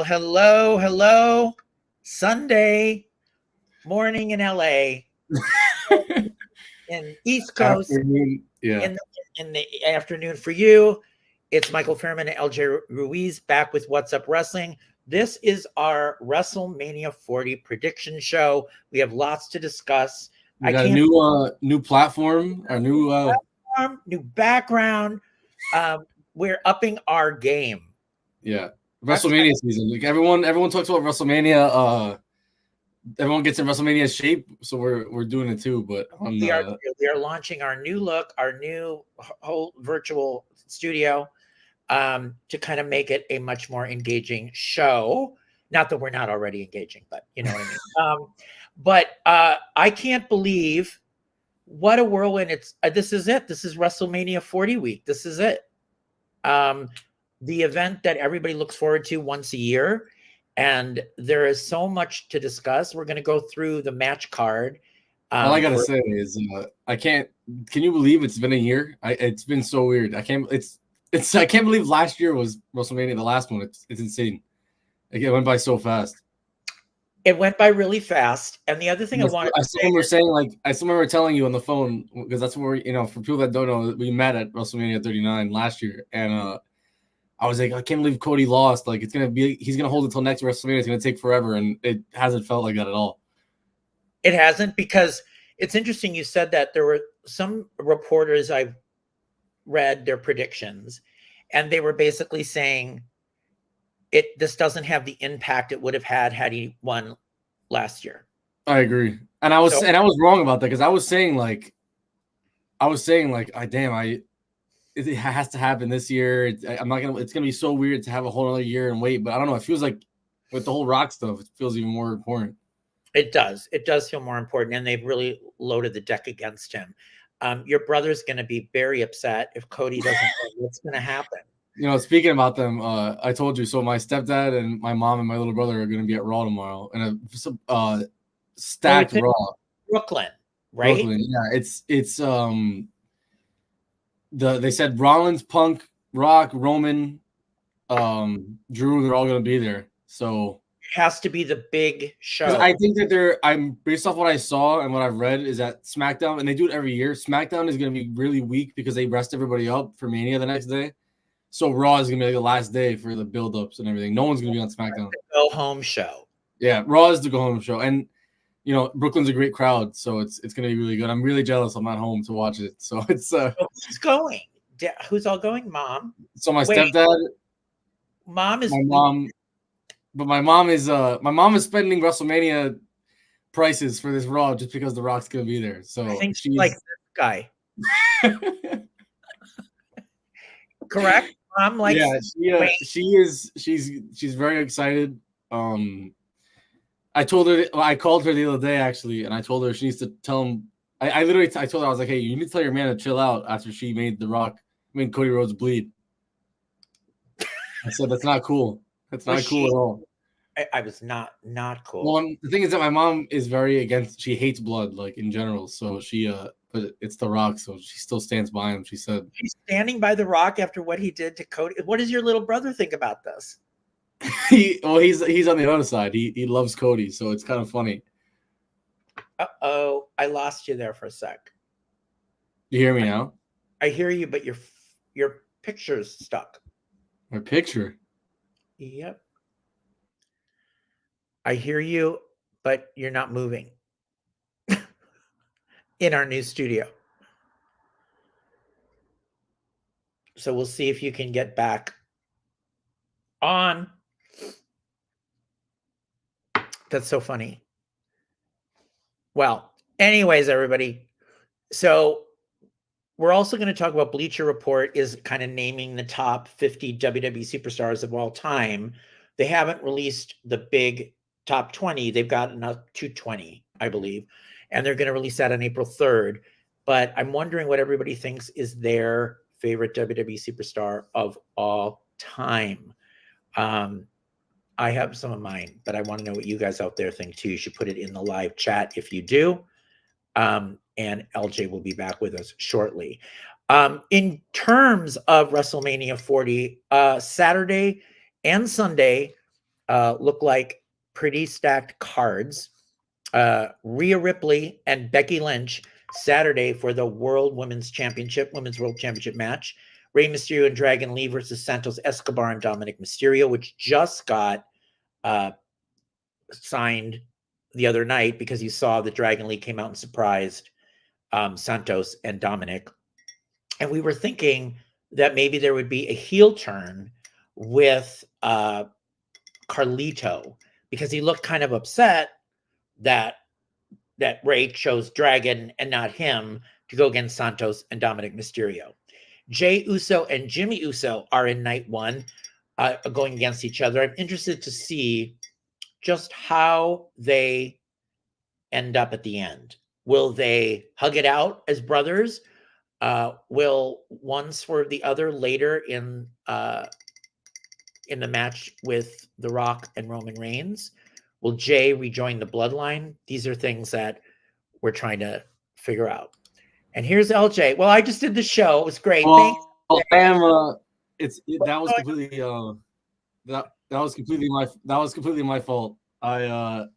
Well, hello, hello. Sunday morning in LA, in East Coast, Afternoon. Yeah. in the afternoon for you. It's Michael Fairman and LJ Ruiz back with What's Up Wrestling. This is our WrestleMania 40 prediction show. We have lots to discuss. We got a new platform, our new background. We're upping our game. Yeah. WrestleMania season. Like everyone talks about WrestleMania. Everyone gets in WrestleMania shape, so we're doing it too. But we are launching our new look, our new whole virtual studio, to kind of make it a much more engaging show. Not that we're not already engaging, but you know what I mean. But I can't believe what a whirlwind! This is it. This is WrestleMania 40 week. This is it. The event that everybody looks forward to once a year. And there is so much to discuss. We're going to go through the match card. All I gotta say is, I can't. Can you believe it's been a year? It's been so weird. I can't believe last year was WrestleMania, the last one. It's insane. Like, it went by so fast. It went by really fast. And the other thing I still remember telling you on the phone, because that's where, for people that don't know, we met at WrestleMania 39 last year, and I was like, I can't believe Cody lost. Like, he's gonna hold it until next WrestleMania. It's gonna take forever, and it hasn't felt like that at all. It hasn't, because it's interesting you said that. There were some reporters I've read their predictions, and they were basically saying this doesn't have the impact it would have had he won last year. I agree, and I was wrong about that, because I was saying like, it has to happen this year. It's gonna be so weird to have a whole other year and wait. But I don't know. It feels like with the whole Rock stuff, it feels even more important. It does. It does feel more important, and they've really loaded the deck against him. Your brother's going to be very upset if Cody doesn't know what's going to happen. Speaking about them, I told you. So my stepdad and my mom and my little brother are going to be at Raw tomorrow, and a stacked Raw. Brooklyn, right? Brooklyn, yeah. It's they said Rollins, Punk, Rock, Roman, Drew. They're all going to be there. So has to be the big show. I think that I'm based off what I saw and what I've read is that SmackDown, and they do it every year, SmackDown is going to be really weak because they rest everybody up for Mania the next day. So Raw is going to be like the last day for the build-ups and everything. No one's going to be on SmackDown. Go home show. Yeah, Raw is the go home show. And, Brooklyn's a great crowd, so it's going to be really good. I'm really jealous I'm not home to watch it. So it's who's going? Who's all going? Mom. So my stepdad. Mom is my mom. But my mom is spending WrestleMania prices for this Raw just because The Rock's gonna be there. So I think she's like this guy. Correct? Mom likes. Yeah, she is. She's very excited. I called her the other day actually, and I told her she needs to tell him. I told her, I was like, hey, you need to tell your man to chill out after she made Cody Rhodes bleed. I said that's not cool. That's not cool at all. I was not cool. Well, the thing is that my mom is very against. She hates blood, like in general. So but it's The Rock, so she still stands by him. She said she's standing by The Rock after what he did to Cody. What does your little brother think about this? He's on the other side. He loves Cody, so it's kind of funny. Uh-oh, I lost you there for a sec. You hear me now? I hear you, but your picture's stuck. My picture. Yep. I hear you, but you're not moving in our new studio. So we'll see if you can get back on. That's so funny. Well, anyways, everybody. So we're also going to talk about Bleacher Report is kind of naming the top 50 WWE superstars of all time. They haven't released the big top 20. They've got enough to 20, I believe. And they're going to release that on April 3rd. But I'm wondering what everybody thinks is their favorite WWE superstar of all time. I have some of mine, but I want to know what you guys out there think too. You should put it in the live chat if you do. And LJ will be back with us shortly. In terms of WrestleMania 40, Saturday and Sunday, look like pretty stacked cards. Rhea Ripley and Becky Lynch Saturday for the Women's World Championship match. Rey Mysterio and Dragon Lee versus Santos Escobar and Dominic Mysterio, which just got signed the other night because you saw that Dragon Lee came out and surprised Santos and Dominic. And we were thinking that maybe there would be a heel turn with Carlito, because he looked kind of upset that Rey chose Dragon and not him to go against Santos and Dominic Mysterio. Jey Uso and Jimmy Uso are in night one, going against each other. I'm interested to see just how they end up at the end. Will they hug it out as brothers? Will one swerve the other later in the match with The Rock and Roman Reigns? Will Jey rejoin the bloodline? These are things that we're trying to figure out. And here's LJ. Well, I just did the show. It was great. Well, Thanks. That was completely my fault. I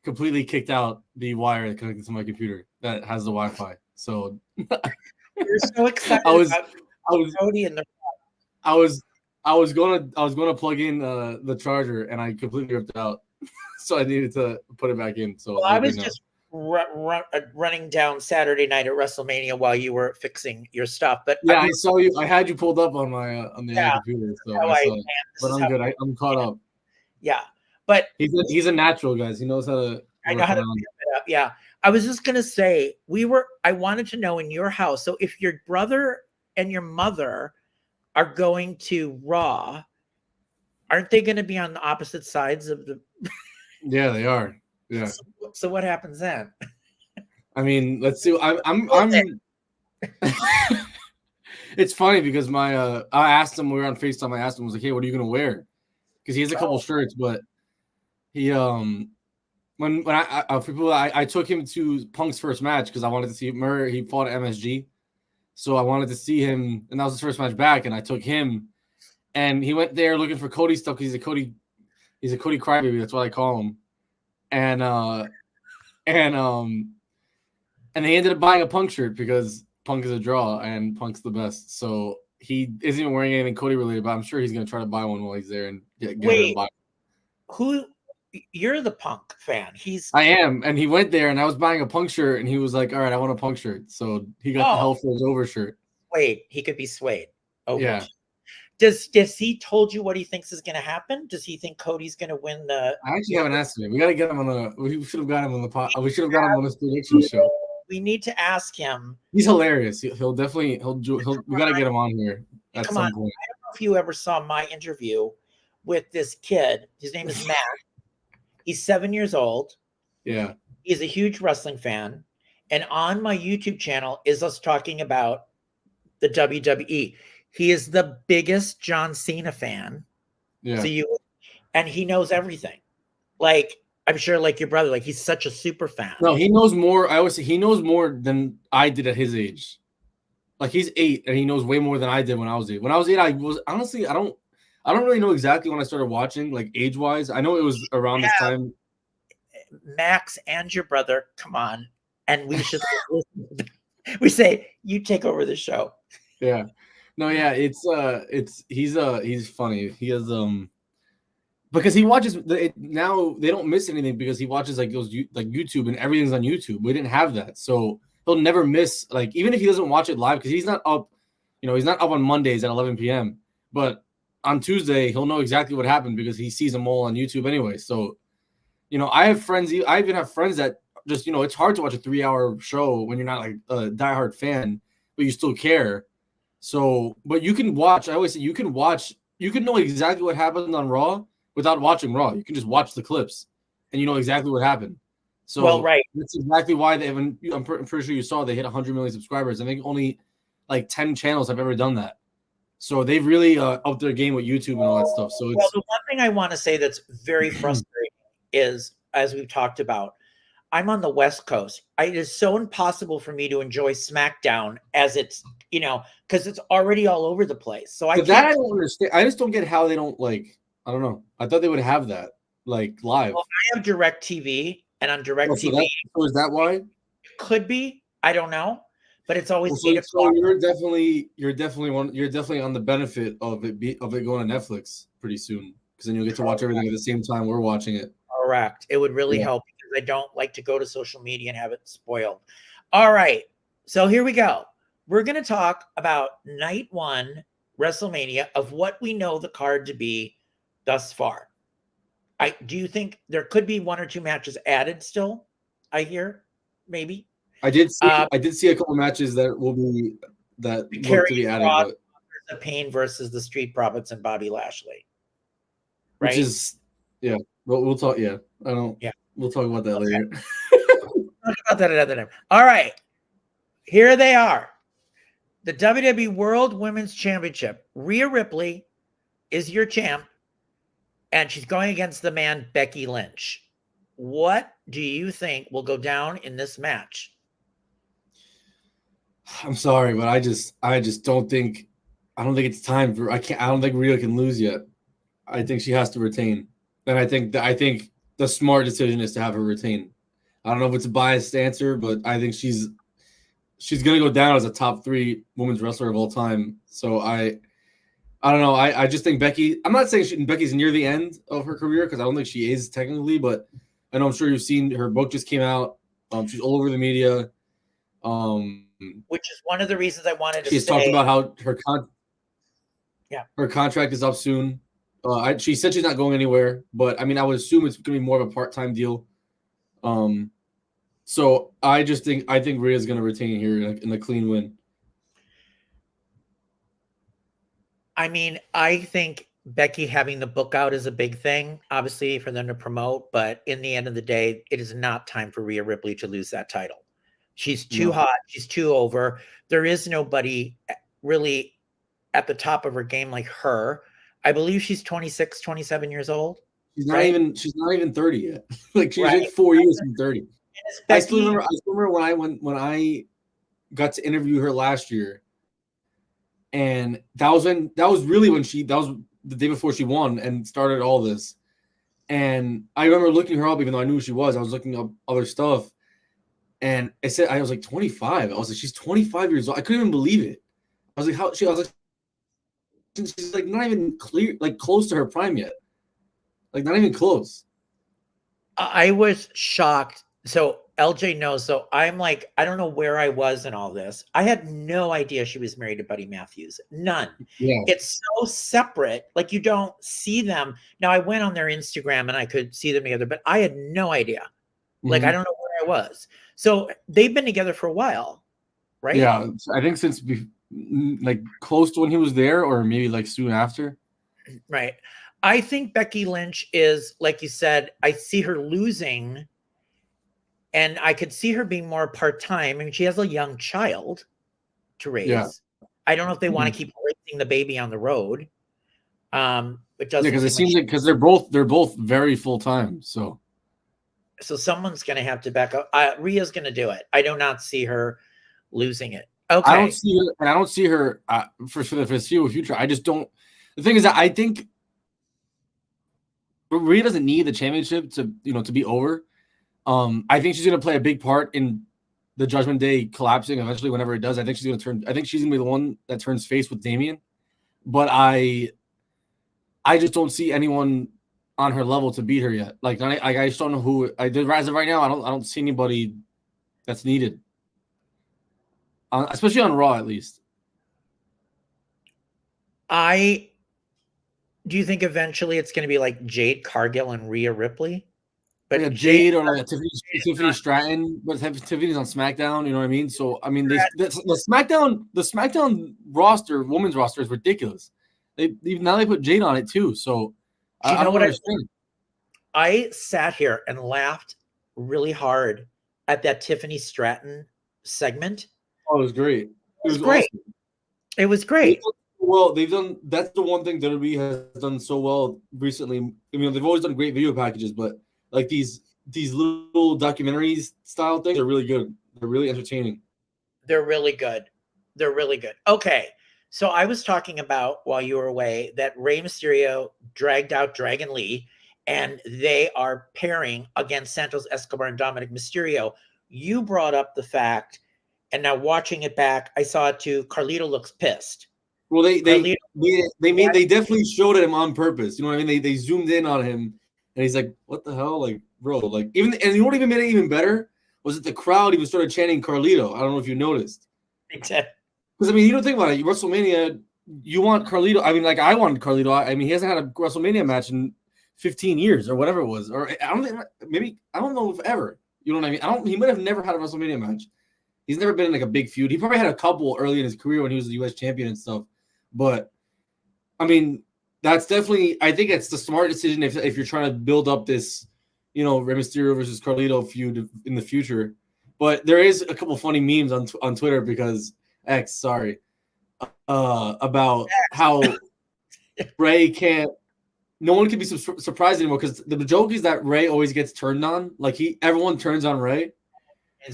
completely kicked out the wire connected to my computer that has the Wi-Fi. So you're so excited. I was gonna plug in the charger, and I completely ripped it out. So I needed to put it back in. So well, I was just running down Saturday night at WrestleMania while you were fixing your stuff. But yeah, I saw you. I had you pulled up on my on the computer. So but I'm good. I'm caught up. Yeah, but he's a natural, guys. He knows how to. I know how to pick it up. Yeah, I was just gonna say I wanted to know in your house. So if your brother and your mother are going to Raw, aren't they going to be on the opposite sides of the? Yeah, they are. Yeah. So what happens then? I mean, let's see. I'm It's funny because I asked him, we were on FaceTime. I asked him, I was like, hey, what are you gonna wear? Because he has a couple shirts, but he when I took him to Punk's first match because I wanted to see Murray. He fought at MSG, so I wanted to see him, and that was his first match back. And I took him, and he went there looking for Cody stuff because he's a Cody crybaby. That's what I call him. And they ended up buying a Punk shirt because Punk is a draw and Punk's the best. So he isn't even wearing anything Cody related, but I'm sure he's gonna try to buy one while he's there and get Wait, who? You're the Punk fan. I am, and he went there, and I was buying a Punk shirt, and he was like, "All right, I want a Punk shirt." So he got the Hell Falls Over shirt. Wait, he could be swayed. Okay. Yeah. Does he told you what he thinks is going to happen? Does he think Cody's going to win the? I actually haven't asked him. We got to get him on the. We should have got him on the pod. We should have got him on this prediction show. We need to ask him. He's hilarious. He'll definitely. We got to get him on here at some point. I don't know if you ever saw my interview with this kid. His name is Matt. He's 7 years old. Yeah. He's a huge wrestling fan, and on my YouTube channel is us talking about the WWE. He is the biggest John Cena fan. Yeah. And he knows everything. Like, I'm sure, like your brother, like he's such a super fan. No, he knows more. I always say he knows more than I did at his age. Like he's 8 and he knows way more than I did when I was 8. When I was 8, I was honestly, I don't really know exactly when I started watching, like age-wise. I know it was around this time. Max and your brother, come on. And we should we say you take over the show. Yeah. No, yeah, he's funny. He has because he watches now they don't miss anything because he watches like those like YouTube and everything's on YouTube. We didn't have that, so he'll never miss, like, even if he doesn't watch it live because he's not up, he's not up on Mondays at 11 p.m. But on Tuesday he'll know exactly what happened because he sees them all on YouTube anyway. So, I have friends. I even have friends that just it's hard to watch a 3-hour show when you're not like a diehard fan, but you still care. So, but you can watch. I always say you can know exactly what happened on Raw without watching Raw. You can just watch the clips, and you know exactly what happened. So, well, right. That's exactly why they haven't. I'm pretty sure you saw they hit 100 million subscribers. I think only like 10 channels have ever done that. So they've really upped their game with YouTube and all that stuff. So, the one thing I want to say that's very frustrating is, as we've talked about, I'm on the West Coast. It is so impossible for me to enjoy SmackDown as it's, because it's already all over the place. So I don't understand. I just don't get how they don't like. I don't know. I thought they would have that like live. Well, I have DirecTV, and on Oh, DirecTV, so is that why? it could be. I don't know, but it's always Well, 8 so o'clock. you're definitely on the benefit of it going to Netflix pretty soon, because then you'll get to watch everything at the same time we're watching it. Correct. It would really help because I don't like to go to social media and have it spoiled. All right. So here we go. We're going to talk about night 1 WrestleMania of what we know the card to be thus far. Do you think there could be 1 or 2 matches added still? I hear maybe. I did see a couple matches that will be that look to be added, but the Pain versus the Street Profits and Bobby Lashley. Right? Which is we'll talk. Yeah, I don't. Yeah, we'll talk about that later. Talk about that another time. All right, here they are. The WWE World Women's Championship. Rhea Ripley is your champ, and she's going against the man Becky Lynch. What do you think will go down in this match? I'm sorry, but I just don't think it's time for I don't think Rhea can lose yet. I think she has to retain. And I think the smart decision is to have her retain. I don't know if it's a biased answer, but I think she's going to go down as a top 3 women's wrestler of all time. So I don't know. I just think Becky. I'm not saying Becky's near the end of her career, because I don't think she is technically, but I know I'm sure you've seen her book just came out. She's all over the media. Which is one of the reasons I wanted to. She's talked about how her contract is up soon. She said she's not going anywhere, but I mean, I would assume it's going to be more of a part-time deal. So I think Rhea's going to retain here in a clean win. I mean, I think Becky having the book out is a big thing, obviously, for them to promote. But in the end of the day, it is not time for Rhea Ripley to lose that title. She's too hot. She's too over. There is nobody really at the top of her game like her. I believe she's 26, 27 years old. She's not even 30 yet. Like she's like 4 years from 30. I still remember when I got to interview her last year, and that was the day before she won and started all this. And I remember looking her up, even though I knew who she was. I was looking up other stuff, and it said I was like 25. I was like, she's 25 years old. I couldn't even believe it. I was like, I was like, she's like not even close to her prime yet. Like not even close. I was shocked. So LJ knows. So I'm like, I don't know where I was in all this. I had no idea she was married to Buddy Matthews. None. Yeah. It's so separate. Like you don't see them. Now I went on their Instagram and I could see them together, but I had no idea. Like I don't know where I was. So they've been together for a while, right? Yeah, I think since like close to when he was there, or maybe like soon after. Right. I think Becky Lynch is, like you said, I see her losing, and I could see her being more part-time. I mean, she has a young child to raise. Yeah. I don't know if they want to keep raising the baby on the road. It doesn't. Because it seems like they're both very full-time. So someone's going to have to back up. Rhea's going to do it. I do not see her losing it. Okay. I don't see her for the foreseeable future. I just don't. The thing is that I think Rhea doesn't need the championship to be over. I think she's going to play a big part in the Judgment Day collapsing eventually. Whenever it does, I think she's going to be the one that turns face with Damian. But I just don't see anyone on her level to beat her yet. Like I just don't know who. As of right now, I don't see anybody that's needed. Especially on Raw, at least. Do you think eventually it's going to be like Jade Cargill and Rhea Ripley? But yeah, Jade or like Tiffany Stratton, but Tiffany's on SmackDown. You know what I mean? So I mean, the SmackDown roster, women's roster, is ridiculous. Now they put Jade on it too. So I don't understand. I sat here and laughed really hard at that Tiffany Stratton segment. Oh, it was great. It was great. Awesome. It was great. Well, that's the one thing WWE has done so well recently. I mean, they've always done great video packages, but like these little documentaries style things are really good. They're really entertaining. They're really good. Okay. So I was talking about while you were away that Rey Mysterio dragged out Dragon Lee, and they are pairing against Santos Escobar and Dominic Mysterio. You brought up the fact, and now watching it back, I saw it too. Carlito looks pissed. Well, Carlito, they definitely showed him on purpose. You know what I mean? They zoomed in on him, and he's like, "What the hell, like, bro?" Like, even and you know what even made it even better was that the crowd even started chanting Carlito. I don't know if you noticed. Because I mean, you don't think about it. WrestleMania, you want Carlito. I mean, like I wanted Carlito. I mean, he hasn't had a WrestleMania match in 15 years or whatever it was. Or I don't think maybe I don't know if ever. You know what I mean? He might have never had a WrestleMania match. He's never been in like a big feud. He probably had a couple early in his career when he was the U.S. champion and stuff. But I mean, that's definitely. I think it's the smart decision if you're trying to build up this, Rey Mysterio versus Carlito feud in the future. But there is a couple funny memes on Twitter because. About how Rey can't. No one can be surprised anymore because the joke is that Rey always gets turned on. Like everyone turns on Rey.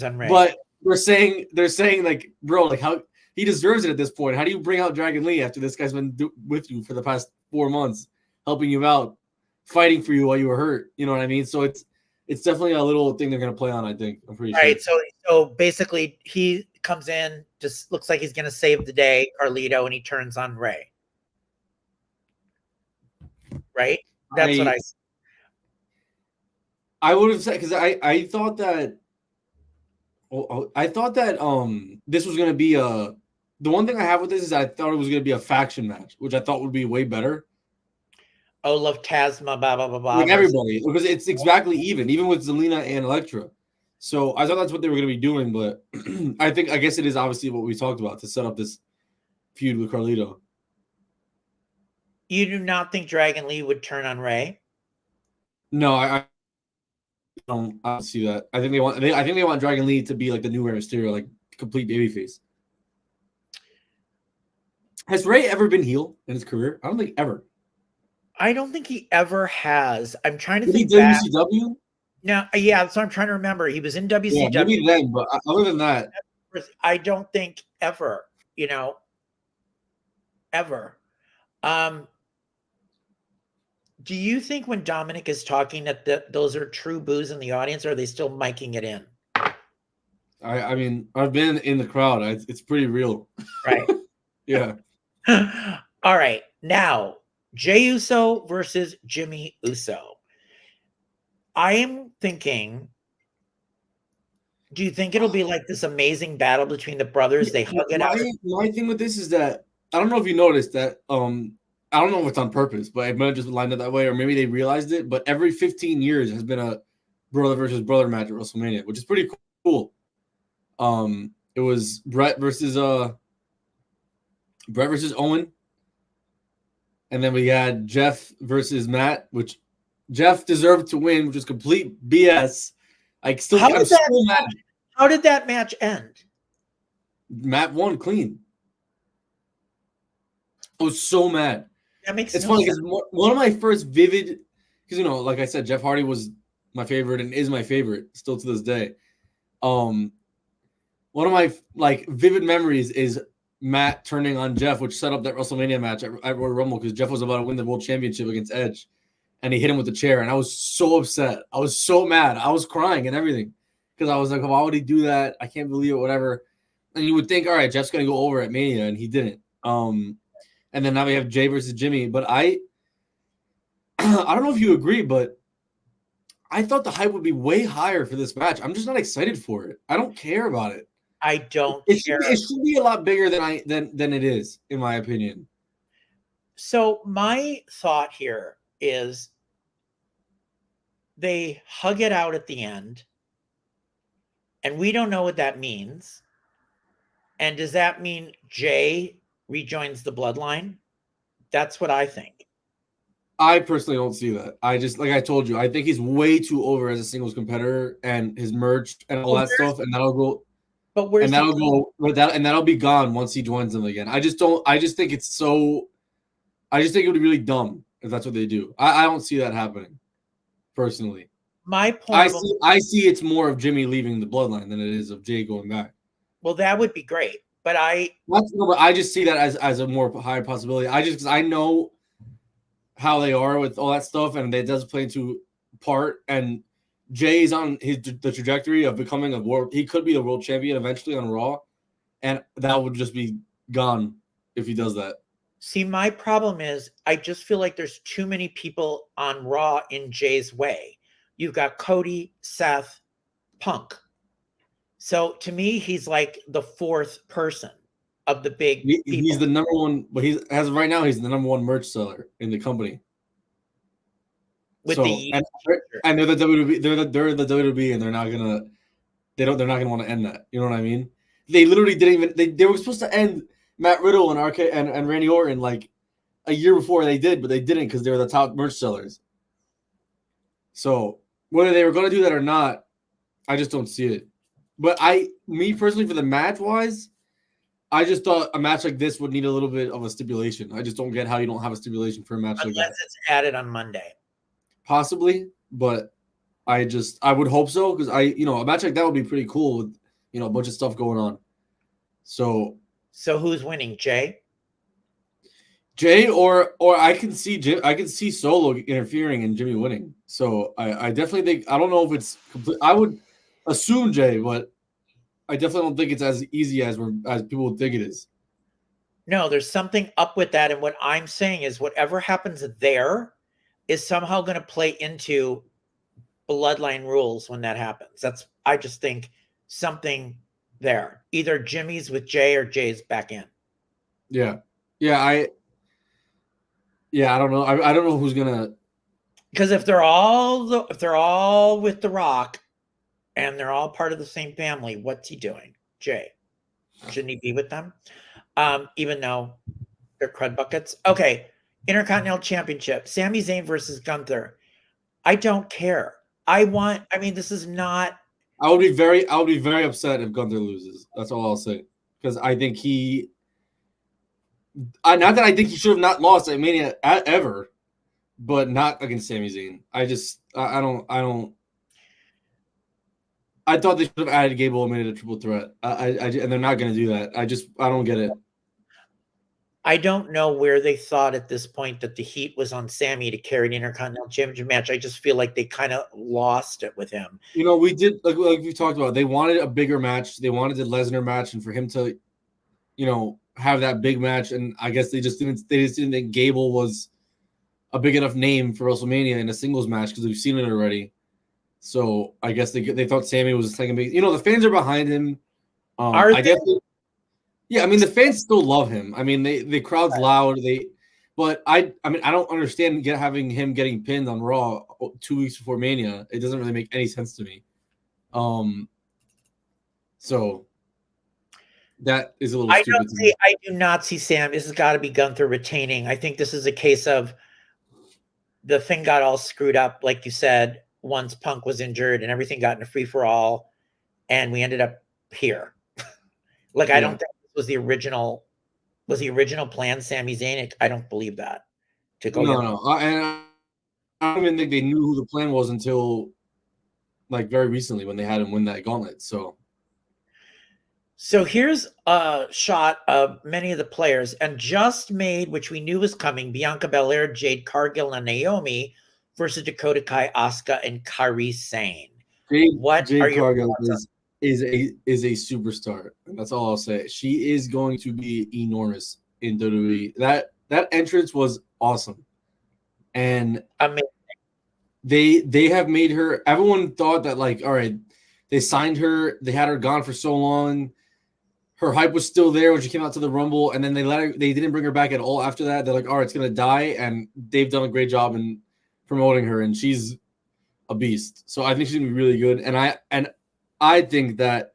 But they're saying like, bro, like how he deserves it at this point. How do you bring out Dragon Lee after this guy's been with you for the past 4 months, helping you out, fighting for you while you were hurt? You know what I mean? So it's definitely a little thing they're gonna play on. I think I'm pretty sure. Right. So basically, he comes in, just looks like he's gonna save the day, Carlito, and he turns on Rey. Right. That's what I would have said because I thought that. I thought that this was gonna be the one thing I have with this is I thought it was gonna be a faction match, which I thought would be way better. Olaf, Tasma, blah blah blah blah. With everybody, because it's exactly even with Zelina and Elektra. So I thought that's what they were gonna be doing, but I guess it is obviously what we talked about to set up this feud with Carlito. You do not think Dragon Lee would turn on Rey? No, I don't see that. I think they want Dragon Lee to be like the new Rey Mysterio, like complete babyface. Has Rey ever been heel in his career? I don't think ever. I don't think he ever has. I'm trying to think. WCW? No, yeah. So I'm trying to remember. He was in WCW. Yeah, maybe then, but other than that, I don't think ever. Ever. Do you think when Dominic is talking that those are true boos in the audience, or are they still miking it in? I mean, I've been in the crowd. It's pretty real. Right. Yeah. All right. Now, Jey Uso versus Jimmy Uso. I am thinking, do you think it'll be like this amazing battle between the brothers? They hug it out. My thing with this is that I don't know if you noticed that I don't know if it's on purpose, but it might have just lined up that way, or maybe they realized it. But every 15 years has been a brother versus brother match at WrestleMania, which is pretty cool. It was Brett versus Owen, and then we had Jeff versus Matt, which Jeff deserved to win, which was complete BS. I'm so mad. How did that match end? Matt won clean. I was so mad. That makes it's funny because one of my first vivid, because like I said, Jeff Hardy was my favorite and is my favorite still to this day. One of my vivid memories is Matt turning on Jeff, which set up that WrestleMania match at Royal Rumble because Jeff was about to win the World Championship against Edge, and he hit him with the chair, and I was so upset. I was so mad. I was crying and everything because I was like, why would he do that? I can't believe it. Whatever. And you would think, all right, Jeff's gonna go over at Mania, and he didn't. And then now we have Jey versus Jimmy. But I don't know if you agree, but I thought the hype would be way higher for this match. I'm just not excited for it. I don't care about it. I don't care. It should be a lot bigger than it is, in my opinion. So my thought here is they hug it out at the end, and we don't know what that means. And does that mean Jey rejoins the bloodline? That's what I think. I personally don't see that. I just, like I told you, I think he's way too over as a singles competitor and his merch and all that stuff, and that'll go. But where's that'll be gone once he joins them again. I just think it's so. I just think it would be really dumb if that's what they do. I don't see that happening, personally. My point. I see it's more of Jimmy leaving the bloodline than it is of Jey going back. Well, that would be great. but I just see that as a more higher possibility. Because I know how they are with all that stuff, and it does play into part. And Jay's on the trajectory of becoming a world. He could be the world champion eventually on Raw, and that would just be gone if he does that. see, my problem is I just feel like there's too many people on Raw in Jay's way. You've got Cody, Seth, Punk. So to me, he's like the fourth person of the big people. He's the number one, but as of right now, he's the number one merch seller in the company. With and they're the WWE, they're the WWE, and they're not gonna want to end that. You know what I mean? They literally didn't even. They were supposed to end Matt Riddle and and Randy Orton like a year before they did, but they didn't because they were the top merch sellers. So whether they were going to do that or not, I just don't see it. But me personally, for the match wise, I just thought a match like this would need a little bit of a stipulation. I just don't get how you don't have a stipulation for a match like that. Unless it's added on Monday. Possibly, but I would hope so, because a match like that would be pretty cool with a bunch of stuff going on. So who's winning, Jay? Jay or I can see Solo interfering and Jimmy winning. So I definitely think, I don't know if it's complete. I would assume Jay, but I definitely don't think it's as easy as people would think it is. No, there's something up with that, and what I'm saying is whatever happens there is somehow going to play into bloodline rules when that happens. I just think something there. Either Jimmy's with Jay or Jay's back in. Yeah. I don't know. I don't know who's gonna. Because if they're all with The Rock, and they're all part of the same family, what's he doing? Jay, shouldn't he be with them? Even though they're crud buckets. Okay, Intercontinental Championship: Sami Zayn versus Gunther. I don't care. This is not. I would be very upset if Gunther loses. That's all I'll say, because I think not that I think he should have not lost at Mania ever, but not against Sami Zayn. I don't. I thought they should have added Gable and made it a triple threat. And they're not going to do that. I don't get it. I don't know where they thought at this point that the heat was on Sami to carry an Intercontinental Championship match. I just feel like they kind of lost it with him. We did, like we talked about, they wanted a bigger match. They wanted the Lesnar match, and for him to, have that big match. And I guess they just didn't think Gable was a big enough name for WrestleMania in a singles match, because we've seen it already. So I guess they thought Sami was like a big, the fans are behind him. Yeah, the fans still love him. The crowd's loud. But I don't understand having him getting pinned on Raw 2 weeks before Mania. It doesn't really make any sense to me. So that is a little stupid. I do not see Sam. This has got to be Gunther retaining. I think this is a case of the thing got all screwed up, like you said, once Punk was injured and everything got in a free-for-all, and we ended up here. I don't think this was the original plan, Sami Zayn. I don't believe that. No. I don't even think they knew who the plan was until very recently, when they had him win that gauntlet. So here's a shot of many of the players, and just made, which we knew was coming, Bianca Belair, Jade Cargill, and Naomi versus Dakota Kai, Asuka, and Kairi Sane. Jade Cargill is a superstar. That's all I'll say. She is going to be enormous in WWE. That entrance was awesome. And amazing. They have made her, everyone thought that all right, they signed her, they had her gone for so long. Her hype was still there when she came out to the Rumble, and then they didn't bring her back at all after that. They're like, all right, it's gonna die, and they've done a great job in promoting her, and she's a beast. So I think she's gonna be really good. And I think that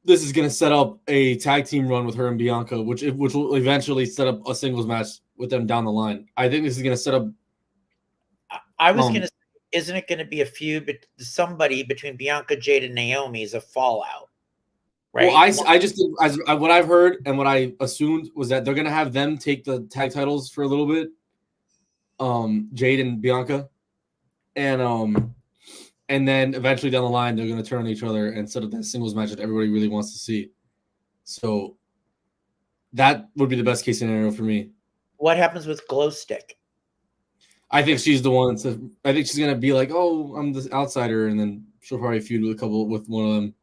this is gonna set up a tag team run with her and Bianca, which will eventually set up a singles match with them down the line. I think this is gonna set up. I was gonna say, isn't it gonna be a feud, but somebody between Bianca, Jade, and Naomi is a fallout? Right. Well, I just think, what I've heard and what I assumed was that they're gonna have them take the tag titles for a little bit, Jade and Bianca, and then eventually down the line they're gonna turn on each other and set up that singles match that everybody really wants to see. So that would be the best case scenario for me. What happens with Glow Stick? I think she's the one. I think she's gonna be like, "Oh, I'm the outsider," and then she'll probably feud with one of them.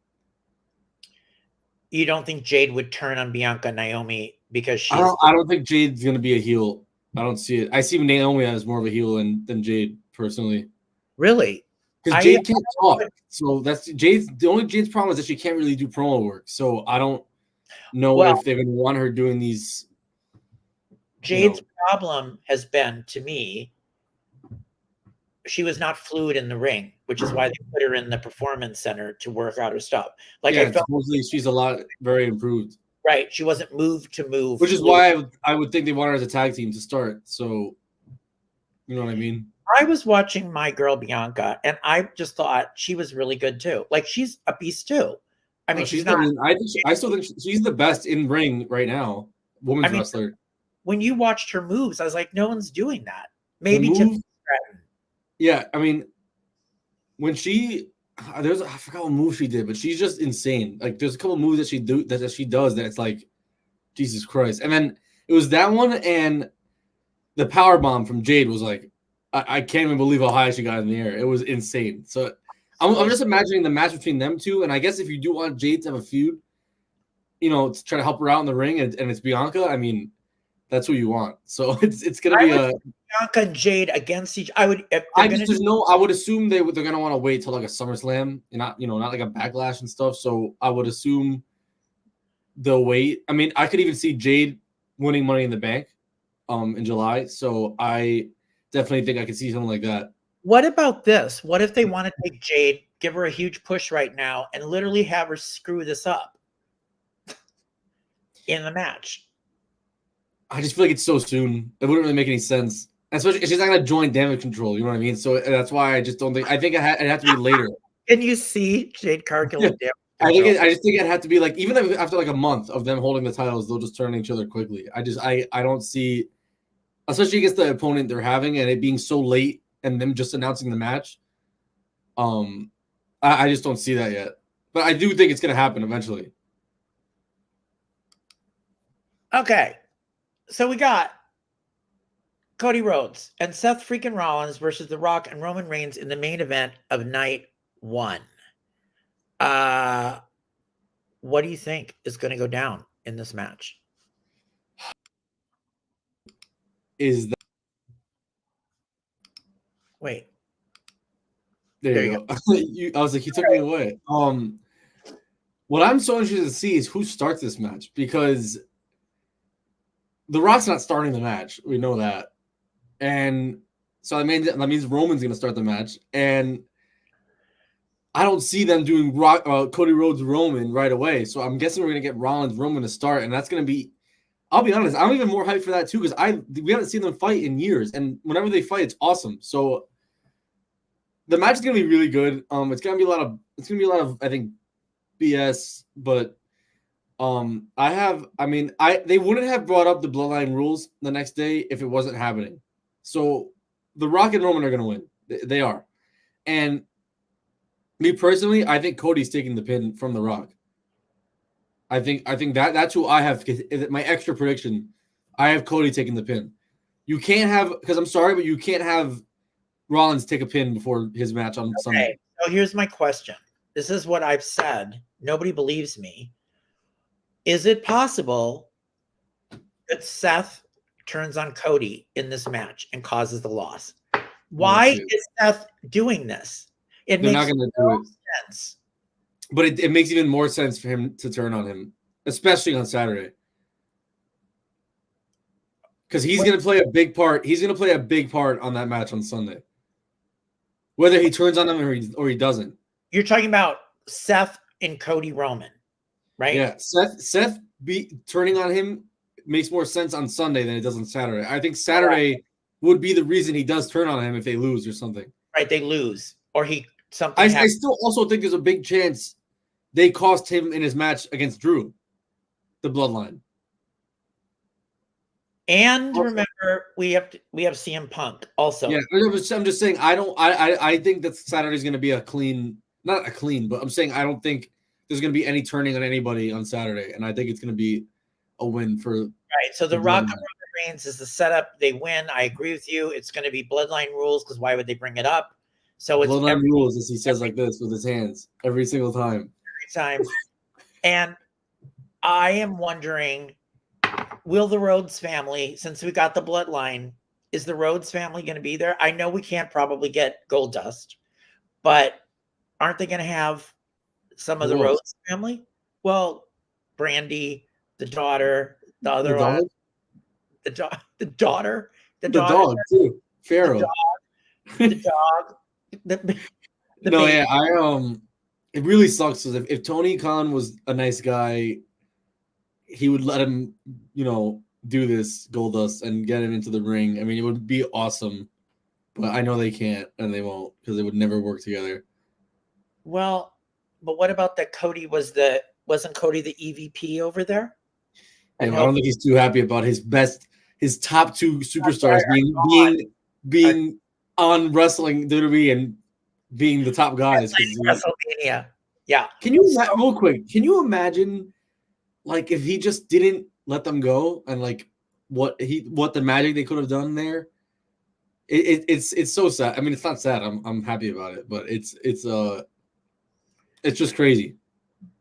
You don't think Jade would turn on Bianca Naomi because she's? I don't think Jade's gonna be a heel. I don't see it. I see Naomi as more of a heel than Jade personally. Really? Because Jade can't talk. So that's Jade's. The only Jade's problem is that she can't really do promo work. So I don't know if they're gonna want her doing these. Jade's problem has been, to me, she was not fluid in the ring, which is why they put her in the performance center to work out her stuff. Like, I felt supposedly she's very improved. Right, she wasn't moved to move, which is why I would think they want her as a tag team to start. So, you know what I mean? I was watching my girl Bianca, and I just thought she was really good too. Like, she's a beast too. I mean, she's not. I still think she's the best in ring right now, women's wrestler. When you watched her moves, I was like, no one's doing that. Maybe Tiffany Stratton. Yeah, I mean, when I forgot what move she did, but she's just insane. Like, there's a couple moves that she does that it's like, Jesus Christ. And then it was that one, and the power bomb from Jade was like, I can't even believe how high she got in the air. It was insane. So I'm just imagining the match between them two. And I guess if you do want Jade to have a feud, to try to help her out in the ring, and it's Bianca, I mean, that's who you want. So it's gonna be Bianca and Jade against each. I would assume they're gonna want to wait till like a SummerSlam, and not like a Backlash and stuff. So I would assume they'll wait. I mean, I could even see Jade winning Money in the Bank in July. So I definitely think I could see something like that. What about this? What if they want to take Jade, give her a huge push right now, and literally have her screw this up in the match? I just feel like it's so soon. It wouldn't really make any sense. Especially if she's not going to join Damage Control. You know what I mean? So that's why I just don't think. I think it'd have to be later. Can you see Jade Cargill and Damage Control? I just think it'd have to be like, even after like a month of them holding the titles, they'll just turn on each other quickly. I don't see, especially against the opponent they're having and it being so late and them just announcing the match. I just don't see that yet. But I do think it's going to happen eventually. Okay. So we got Cody Rhodes and Seth freaking Rollins versus The Rock and Roman Reigns in the main event of night 1. What do you think is going to go down in this match? Wait. There you go. I was like, you took me away. What I'm so interested to see is who starts this match, because The Rock's not starting the match. We know that. And so that means Roman's going to start the match. And I don't see them doing Cody Rhodes Roman right away. So I'm guessing we're going to get Rollins Roman to start. And that's going to be, I'll be honest, I'm even more hyped for that too, because we haven't seen them fight in years. And whenever they fight, it's awesome. So the match is going to be really good. It's going to be a lot of, I think, BS, but they wouldn't have brought up the Bloodline rules the next day if it wasn't happening. So The Rock and Roman are going to win. They are. And me personally, I think Cody's taking the pin from The Rock. I think that's who I have. My extra prediction, I have Cody taking the pin. You can't have, because I'm sorry, but you can't have Rollins take a pin before his match on Sunday. So here's my question. This is what I've said. Nobody believes me. Is it possible that Seth turns on Cody in this match and causes the loss? Why is Seth doing this? They're not going to do sense. But it makes even more sense for him to turn on him, especially on Saturday. Because he's going to play a big part. He's going to play a big part on that match on Sunday. Whether he turns on him or he doesn't. You're talking about Seth and Cody Roman, right? Yeah, Seth turning on him makes more sense on Sunday than it does on Saturday. I think Saturday would be the reason he does turn on him if they lose or something. Right, they lose. Or something I still also think there's a big chance they cost him in his match against Drew, the Bloodline. And remember, we have CM Punk also. Yeah, I'm just saying I think that Saturday's going to be not a clean, but I'm saying I don't think there's going to be any turning on anybody on Saturday, and I think it's going to be a win for. Right. So the Rock and Roman Reigns is the setup. They win. I agree with you. It's going to be bloodline rules because why would they bring it up? So it's bloodline rules, as he says like this with his hands every single time. Every time. And I am wondering, will the Rhodes family, since we got the bloodline, is the Rhodes family going to be there? I know we can't probably get Goldust, but aren't they going to have some of the Rhodes family? Well, Brandy, the daughter, the other one, the daughter, the dog too, Pharaoh, the dog, the no, baby. Yeah, it really sucks because if Tony Khan was a nice guy, he would let him, do this Goldust and get him into the ring. I mean, it would be awesome, but I know they can't and they won't because they would never work together. Well, but what about that? Wasn't Cody the EVP over there? Yeah, I don't think he's too happy about his top two superstars being on wrestling WWE and being the top guys. WrestleMania. Yeah. Can you real quick? Can you imagine, like, if he just didn't let them go and like what the magic they could have done there? It's so sad. I mean, it's not sad. I'm happy about it, but it's just crazy.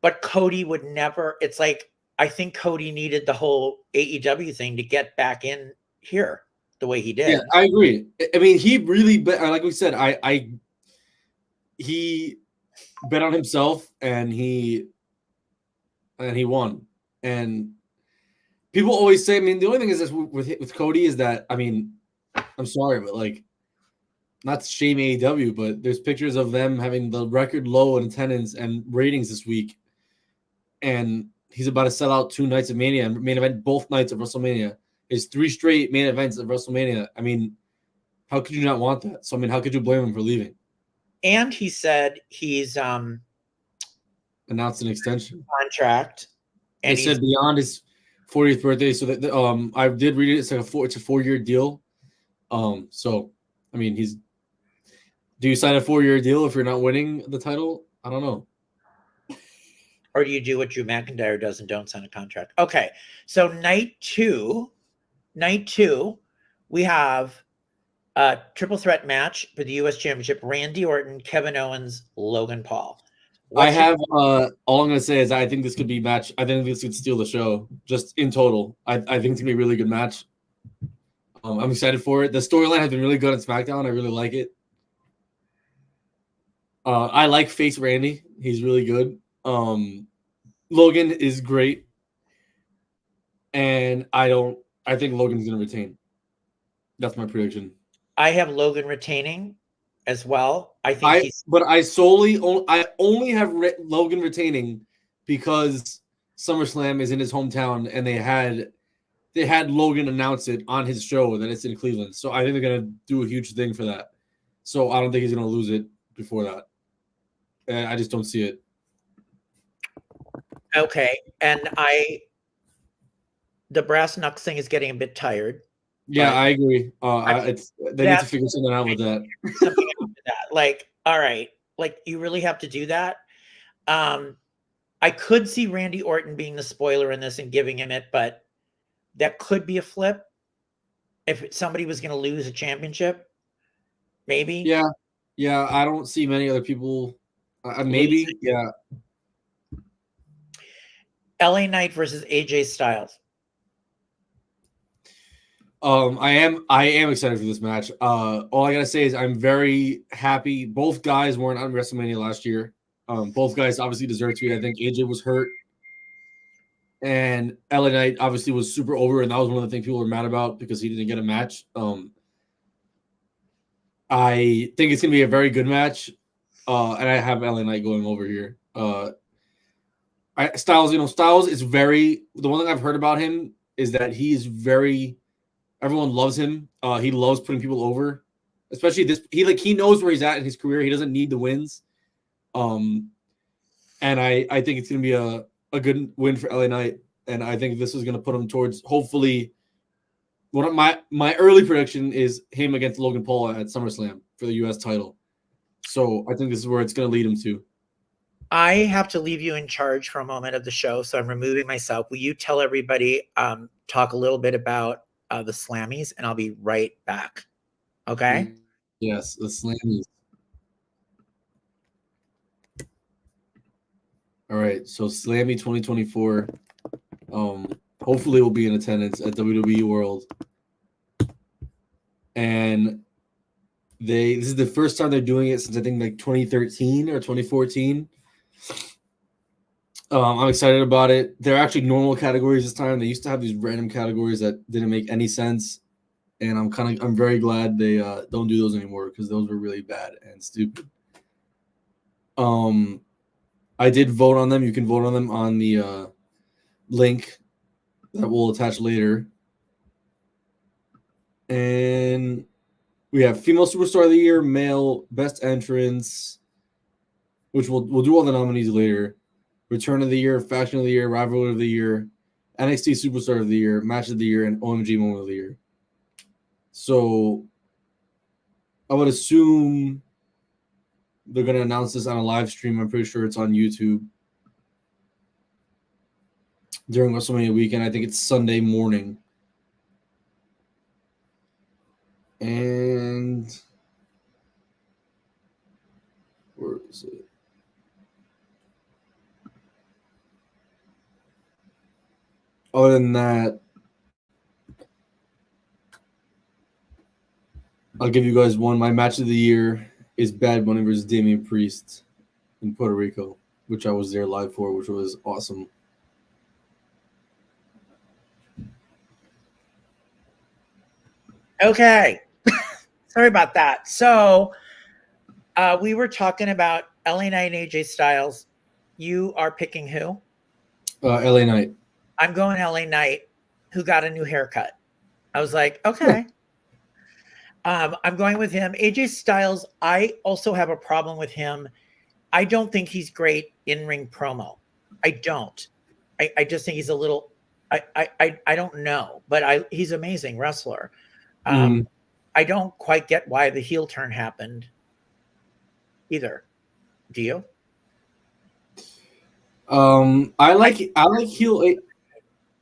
But Cody would never. It's like I think Cody needed the whole AEW thing to get back in here the way he did. Yeah, I agree. I mean, he really like we said, he bet on himself and he won. And people always say, I mean, the only thing is this with Cody is that, I mean, I'm sorry, but like, not to shame AEW, but there's pictures of them having the record low in attendance and ratings this week. And he's about to sell out 2 nights of Mania and main event both nights of WrestleMania. His 3 straight main events of WrestleMania. I mean, how could you not want that? So, I mean, how could you blame him for leaving? And he said he's announced an extension contract. And they said beyond his 40th birthday. So that I did read it. It's like it's a 4-year deal. So I mean, do you sign a 4-year deal if you're not winning the title? I don't know. Or do you do what Drew McIntyre does and don't sign a contract? Okay, so night two, we have a triple threat match for the U.S. Championship: Randy Orton, Kevin Owens, Logan Paul. All I'm gonna say is I think this could be match. I think this could steal the show just in total. I think it's gonna be a really good match. I'm excited for it. The storyline has been really good on SmackDown. I really like it. I like face Randy. He's really good. Logan is great. And I think Logan's going to retain. That's my prediction. I have Logan retaining as well. I only have Logan retaining because SummerSlam is in his hometown and they had Logan announce it on his show that it's in Cleveland. So I think they're going to do a huge thing for that. So I don't think he's going to lose it before that. I just don't see it. Okay. And the brass knucks thing is getting a bit tired. Yeah, I agree. They need to figure something out with that. Like, all right. Like, you really have to do that. I could see Randy Orton being the spoiler in this and giving him it, but that could be a flip if somebody was going to lose a championship. Maybe. Yeah. I don't see many other people. Maybe. Yeah. LA Knight versus AJ Styles. I am excited for this match. All I gotta say is I'm very happy. Both guys weren't on WrestleMania last year. Both guys obviously deserve to be. I think AJ was hurt, and LA Knight obviously was super over, and that was one of the things people were mad about because he didn't get a match. I think it's gonna be a very good match, and I have LA Knight going over here. Styles is the one thing I've heard about him is that he is everyone loves him. He loves putting people over, especially this. He knows where he's at in his career. He doesn't need the wins. And I think it's gonna be a good win for LA Knight, and I think this is gonna put him towards hopefully. One of my early prediction is him against Logan Paul at SummerSlam for the U.S. title. So I think this is where it's gonna lead him to. I have to leave you in charge for a moment of the show, so I'm removing myself. Will you tell everybody, talk a little bit about the Slammies, and I'll be right back. Okay? Yes, the Slammies. All right, so Slammy 2024. Hopefully we'll be in attendance at WWE World. And this is the first time they're doing it since I think like 2013 or 2014. I'm excited about it. They're actually normal categories this time. They used to have these random categories that didn't make any sense. And I'm very glad they don't do those anymore because those were really bad and stupid. I did vote on them. You can vote on them on the link that we'll attach later. And we have female superstar of the year, male best entrance, which we'll do all the nominees later. Return of the year, faction of the year, rivalry of the year, NXT superstar of the year, match of the year, and OMG moment of the year. So I would assume they're going to announce this on a live stream. I'm pretty sure it's on YouTube during WrestleMania weekend. I think it's Sunday morning. And where is it? Other than that, I'll give you guys one. My match of the year is Bad Bunny versus Damian Priest in Puerto Rico, which I was there live for, which was awesome. Okay. Sorry about that. So we were talking about LA Knight and AJ Styles. You are picking who? LA Knight. I'm going LA Knight, who got a new haircut. I was like, okay. I'm going with him. AJ Styles, I also have a problem with him. I don't think he's great in-ring promo. I don't. I just think he's a little. I don't know, but he's an amazing wrestler. I don't quite get why the heel turn happened either. Do you? I like heel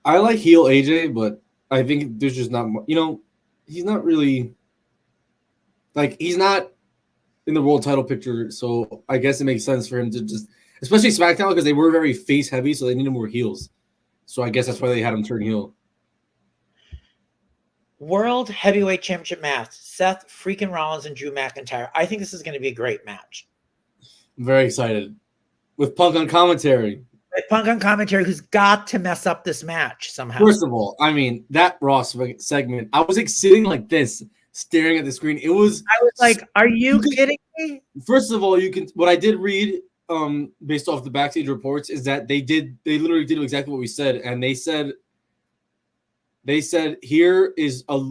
AJ, but I think there's just not, he's not really like, he's not in the world title picture. So I guess it makes sense for him to just, especially SmackDown, because they were very face heavy, so they needed more heels. So I guess that's why they had him turn heel. World Heavyweight Championship match: Seth freaking Rollins and Drew McIntyre. I think this is going to be a great match. I'm very excited. With Punk on commentary. With Punk on commentary, who's got to mess up this match somehow. First of all, I mean, that Raw segment, I was like sitting like this, staring at the screen. I was like, are you kidding me? First of all, what I did read, based off the backstage reports, is that they literally did exactly what we said, and they said here is a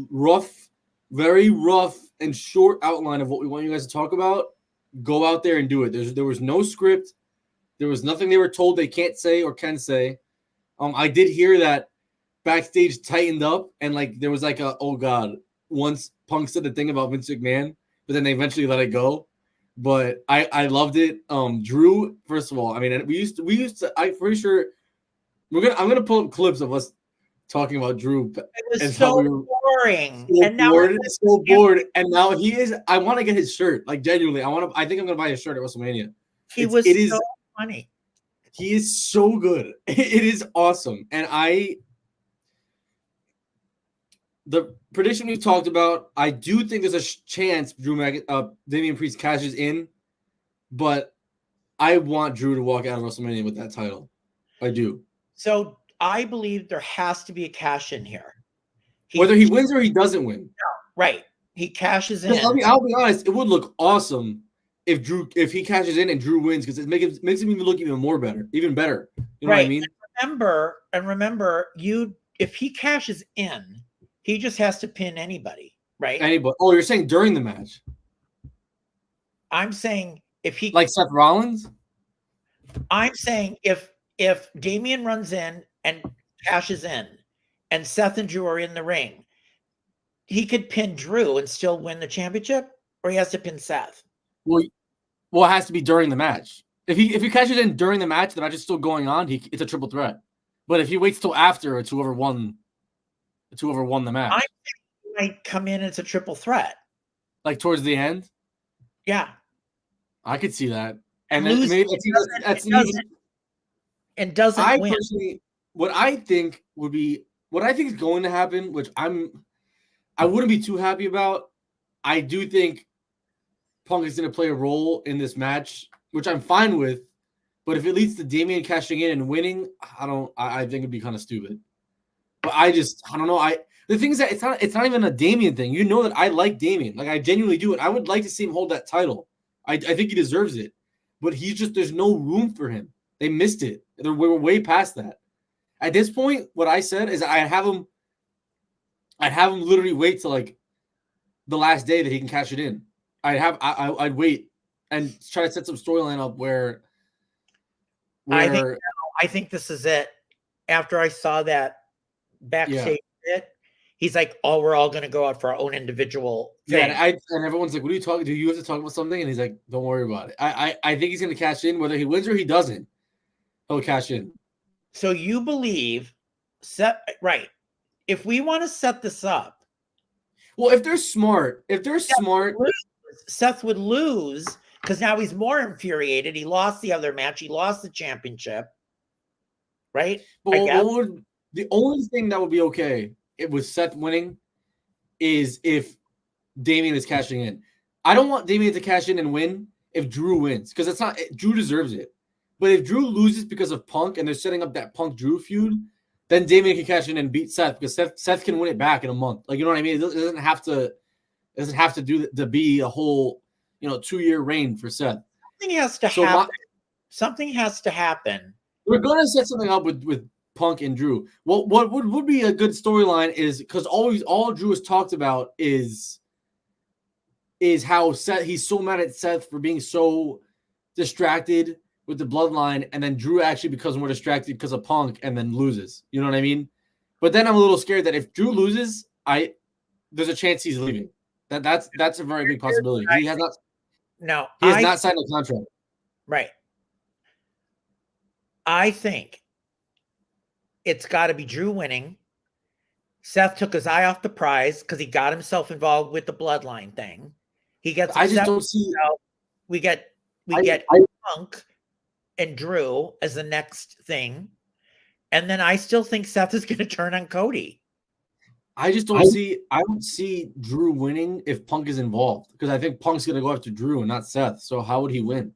very rough and short outline of what we want you guys to talk about. Go out there and do it. There was no script. There was nothing they were told they can't say or can say. I did hear that backstage tightened up, and like there was like oh god, once Punk said the thing about Vince McMahon, but then they eventually let it go. But I loved it. Drew, first of all, I mean, we used to. I'm pretty sure I'm gonna pull up clips of us talking about Drew. It was so boring. So bored. And now he is. I want to get his shirt. Like genuinely, I think I'm gonna buy his shirt at WrestleMania. It is so funny. He is so good. It is awesome. And the prediction we talked about, I do think there's a chance Damian Priest cashes in, but I want Drew to walk out of WrestleMania with that title. I do. So I believe there has to be a cash in here. Whether he wins or he doesn't win. No, right. He cashes in. I'll be honest, it would look awesome if he cashes in and Drew wins, because it makes him even look even better. You know what I mean? And remember, if he cashes in, he just has to pin anybody, right? Anybody. Oh, you're saying during the match? I'm saying if he like Seth Rollins. I'm saying if Damian runs in and cashes in, and Seth and Drew are in the ring, he could pin Drew and still win the championship, or he has to pin Seth. Well, it has to be during the match. If he catches in during the match is still going on, it's a triple threat. But if he waits till after, it's whoever won the match. I think he might come in as a triple threat. Like towards the end? Yeah. I could see that. And then maybe doesn't win. Personally, what I think is going to happen, which I wouldn't be too happy about. I do think Punk is going to play a role in this match, which I'm fine with. But if it leads to Damian cashing in and winning, I think it'd be kind of stupid. But I don't know. The thing is that it's not even a Damian thing. You know that I like Damian. Like I genuinely do. And I would like to see him hold that title. I think he deserves it. But there's no room for him. They missed it. We were way past that. At this point, what I said is I'd have him literally wait till like the last day that he can cash it in. I'd wait and try to set some storyline up where I think this is it. After I saw that backstage bit, he's like, "Oh, we're all going to go out for our own individual thing." Yeah, and everyone's like, "What are you talking? Do you have to talk about something?" And he's like, "Don't worry about it." I think he's going to cash in, whether he wins or he doesn't. He'll cash in. So you believe, right? If we want to set this up, well, if they're smart, Seth would lose because now he's more infuriated. He lost the other match. He lost the championship, right? But the only thing that would be okay with Seth winning is if Damian is cashing in. I don't want Damian to cash in and win if Drew wins because it's not Drew deserves it. But if Drew loses because of Punk and they're setting up that Punk Drew feud, then Damian can cash in and beat Seth because Seth can win it back in a month. Like you know what I mean? It doesn't have to be a whole 2-year reign for Seth. Something has to happen. Something has to happen. We're gonna set something up with Punk and Drew. What would be a good storyline is because all Drew has talked about is how Seth, he's so mad at Seth for being so distracted with the bloodline, and then Drew actually becomes more distracted because of Punk and then loses. You know what I mean? But then I'm a little scared that if Drew loses, there's a chance he's leaving. That's a very big possibility. He has not signed a contract. Right. I think it's got to be Drew winning. Seth took his eye off the prize because he got himself involved with the bloodline thing. He gets. I just don't see. We get Punk and Drew as the next thing, and then I still think Seth is going to turn on Cody. I just don't see. I don't see Drew winning if Punk is involved because I think Punk's going to go after Drew and not Seth. So how would he win?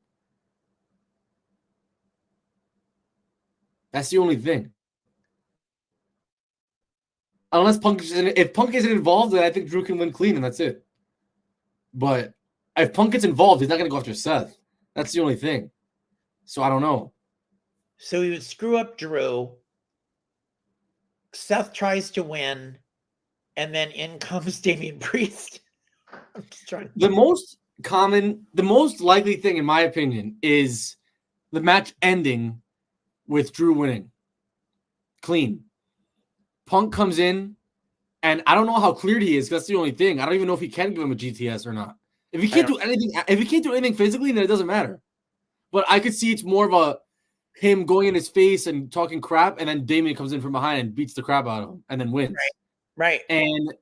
That's the only thing. Unless if Punk isn't involved, then I think Drew can win clean and that's it. But if Punk gets involved, he's not going to go after Seth. That's the only thing. So I don't know. So he would screw up Drew. Seth tries to win, and then in comes Damian Priest. I'm just trying. The most likely thing, in my opinion, is the match ending with Drew winning clean. Punk comes in, and I don't know how cleared he is. That's the only thing. I don't even know if he can give him a GTS or not. If he can't do anything physically, then it doesn't matter. But I could see it's more of him going in his face and talking crap, and then Damian comes in from behind and beats the crap out of him, and then wins. Right. And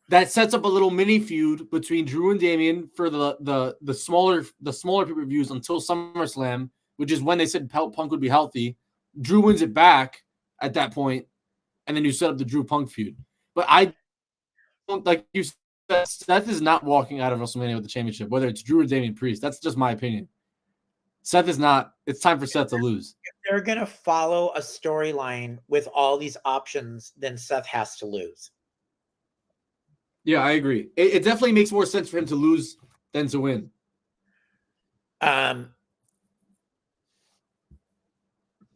that sets up a little mini feud between Drew and Damian for the smaller pay-per-views until SummerSlam, which is when they said Punk would be healthy. Drew wins it back at that point, and then you set up the Drew Punk feud. But I don't, like you said, Seth is not walking out of WrestleMania with the championship, whether it's Drew or Damian Priest. That's just my opinion. Seth is not. It's time for Seth to lose. If they're going to follow a storyline with all these options, then Seth has to lose. Yeah, I agree. It definitely makes more sense for him to lose than to win.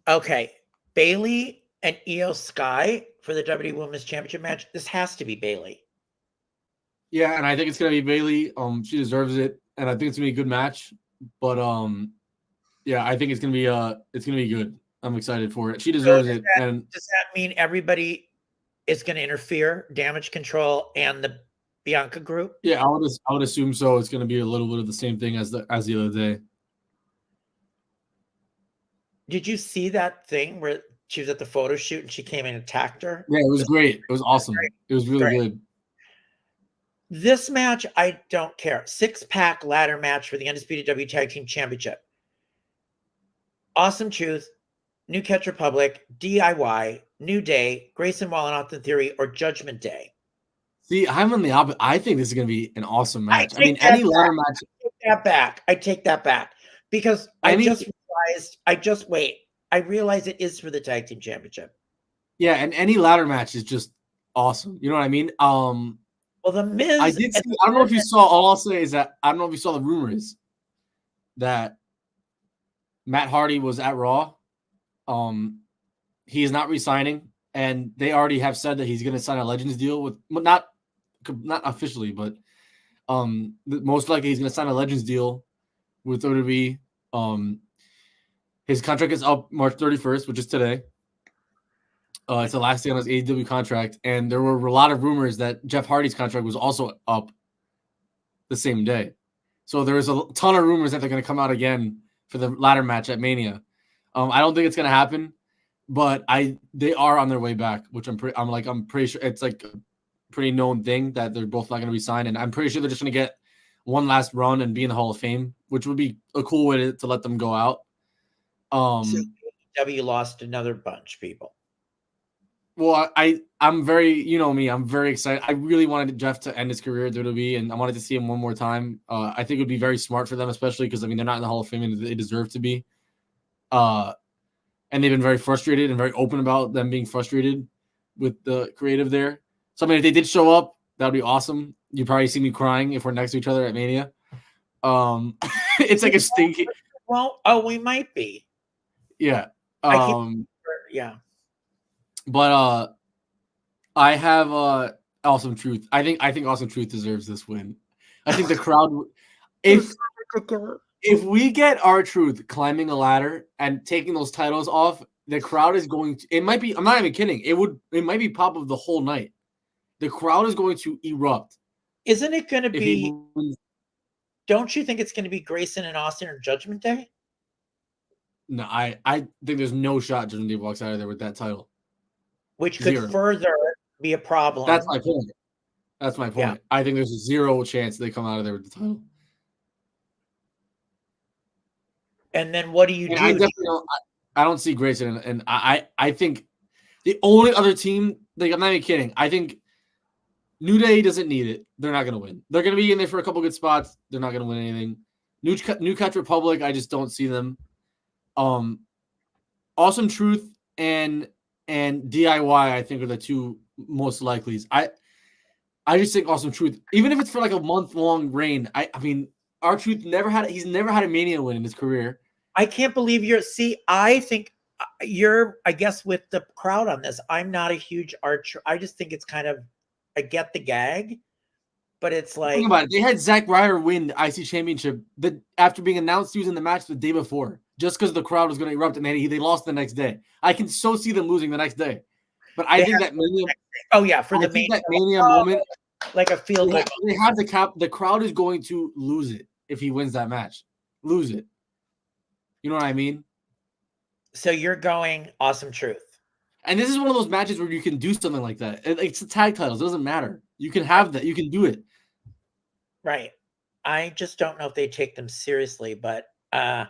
Okay. Bayley and Io Sky for the WWE Women's Championship match. This has to be Bayley. Yeah, and I think it's gonna be Bayley. She deserves it, and I think it's gonna be a good match. But yeah, I think it's gonna be good. I'm excited for it. She deserves it. And does that mean everybody is going to interfere? Damage Control and the Bianca group? Yeah, I would assume so. It's gonna be a little bit of the same thing as the other day. Did you see that thing where she was at the photo shoot and she came and attacked her? Yeah, it was great. It was awesome. It was really Great. good. This match, I don't care. 6-pack ladder match for the Undisputed W Tag Team Championship. Awesome Truth, New Catch Republic, DIY, New Day, Grayson Waller and Austin Theory, or Judgment Day. See, I'm on the opposite. I think this is going to be an awesome match. I mean, take any that ladder back. match. I take that back because I Any- just realized. I realize it is for the tag team championship. Yeah, and any ladder match is just awesome. You know what I mean? Well, the Miz. I did see. I don't know if you saw. All I'll say is that I don't know if you saw the rumors that Matt Hardy was at Raw. He is not re-signing, and they already have said that he's going to sign a Legends deal with not officially, but most likely he's going to sign a Legends deal with WWE. His contract is up March 31st, which is today. It's the last day on his AEW contract, and there were a lot of rumors that Jeff Hardy's contract was also up the same day. So there's a ton of rumors that they're going to come out again for the ladder match at Mania. I don't think it's going to happen, but they are on their way back, which I'm pretty sure it's like a pretty known thing that they're both not going to be signed, and I'm pretty sure they're just going to get one last run and be in the Hall of Fame, which would be a cool way to let them go out. So AEW lost another bunch, people. Well, I'm very, you know me, I'm very excited. I really wanted Jeff to end his career at WWE, and I wanted to see him one more time. I think it would be very smart for them, especially because, I mean, they're not in the Hall of Fame and they deserve to be. And they've been very frustrated and very open about them being frustrated with the creative there. So, I mean, if they did show up, that would be awesome. You'd probably see me crying if we're next to each other at Mania. It's like a stinky. Well, we might be. Yeah. Yeah. But I have Awesome Truth. I think Awesome Truth deserves this win. I think the crowd, if we get R-Truth climbing a ladder and taking those titles off, the crowd is going to. It might be. I'm not even kidding. It might be pop of the whole night. The crowd is going to erupt. Isn't it going to be? Don't you think it's going to be Grayson and Austin or Judgment Day? No, I think there's no shot Judgment Day walks out of there with that title. Which could further be a problem. That's my point. Yeah. I think there's a 0 chance they come out of there with the title. And then what do you do? I definitely don't see Grayson, and I think the only other team, like, I'm not even kidding. I think New Day doesn't need it. They're not going to win. They're going to be in there for a couple good spots. They're not going to win anything. New Catch Republic, I just don't see them. Awesome Truth and DIY, I think, are the two most likelies. I just think Awesome Truth, even if it's for like a month-long reign, I mean, R-Truth he's never had a Mania win in his career. I can't believe I think I guess with the crowd on this, I'm not a huge R-Truth. I just think it's kind of, I get the gag, but it's like. Think about it. They had Zack Ryder win the IC Championship after being announced he was in the match the day before, just because the crowd was going to erupt, and they lost the next day. I can so see them losing the next day. But I think that Mania. Oh yeah, for the Mania moment, like a feel good. They have the crowd is going to lose it if he wins that match. Lose it. You know what I mean? So you're going Awesome Truth. And this is one of those matches where you can do something like that. It's the tag titles. It doesn't matter. You can have that. You can do it. Right. I just don't know if they take them seriously, but now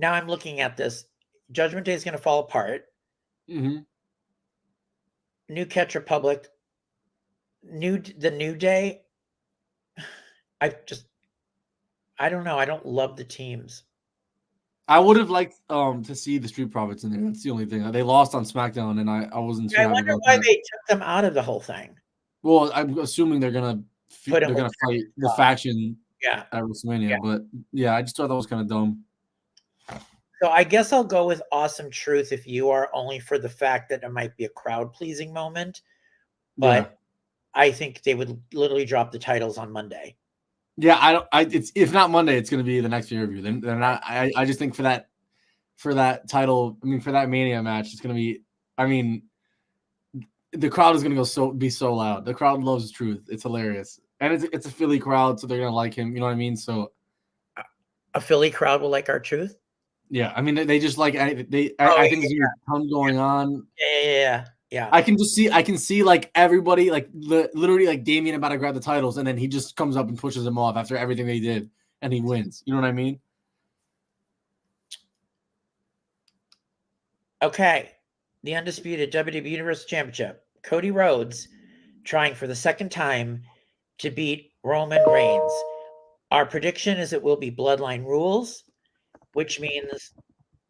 I'm looking at this. Judgment Day is going to fall apart. Mm-hmm. New Catch Republic. The New Day. I don't know. I don't love the teams. I would have liked to see the Street Profits in there. That's the only thing. They lost on SmackDown, and I wasn't too happy about that. I wonder why they took them out of the whole thing. Well, I'm assuming they're gonna fight the faction at WrestleMania. Yeah. But yeah, I just thought that was kind of dumb. So I guess I'll go with Awesome Truth if you are, only for the fact that it might be a crowd pleasing moment. But I think they would literally drop the titles on Monday. Yeah, it's if not Monday, it's going to be the next pay-per-view. They're not. I just think for that title, I mean, for that Mania match, it's going to be. I mean, the crowd is going to be so loud. The crowd loves Truth. It's hilarious, and it's a Philly crowd, so they're going to like him. You know what I mean? So, a Philly crowd will like R-Truth. Yeah, I mean they just like I think there's a ton going on. Yeah. I can see like everybody like literally like Damian about to grab the titles, and then he just comes up and pushes him off after everything they did, and he wins. You know what I mean? Okay, the undisputed WWE Universal Championship, Cody Rhodes trying for the second time to beat Roman Reigns. Our prediction is it will be Bloodline Rules, which means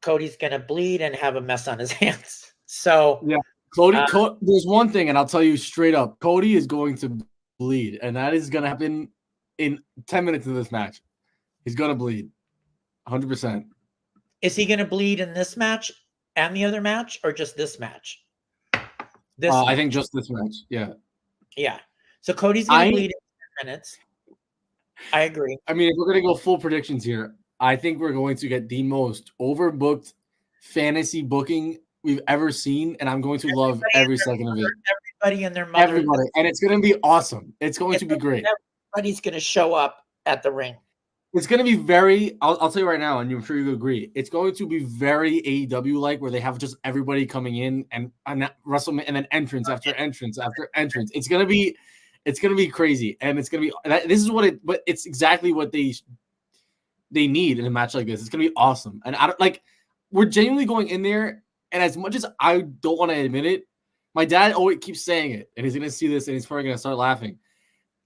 Cody's going to bleed and have a mess on his hands. So, yeah, Cody, there's one thing, and I'll tell you straight up, Cody is going to bleed, and that is going to happen in 10 minutes of this match. He's going to bleed, 100%. Is he going to bleed in this match and the other match, or just this match? This match. I think just this match. Yeah. Yeah. So Cody's going to bleed in 10 minutes. I agree. I mean, if we're going to go full predictions here, I think we're going to get the most overbooked fantasy booking we've ever seen, and I'm going to love every second of it. Everybody and their mother. Everybody. And it's going to be awesome. It's going to be great. Everybody's going to show up at the ring. It's going to be very, I'll tell you right now, and I'm sure you agree, it's going to be very AEW-like, where they have just everybody coming in and WrestleMania, and then entrance after entrance after entrance. It's going to be crazy, and it's going to be, but it's exactly what they need in a match like this. It's going to be awesome. And we're genuinely going in there, and as much as I don't want to admit it, my dad always keeps saying it, and he's going to see this, and he's probably going to start laughing.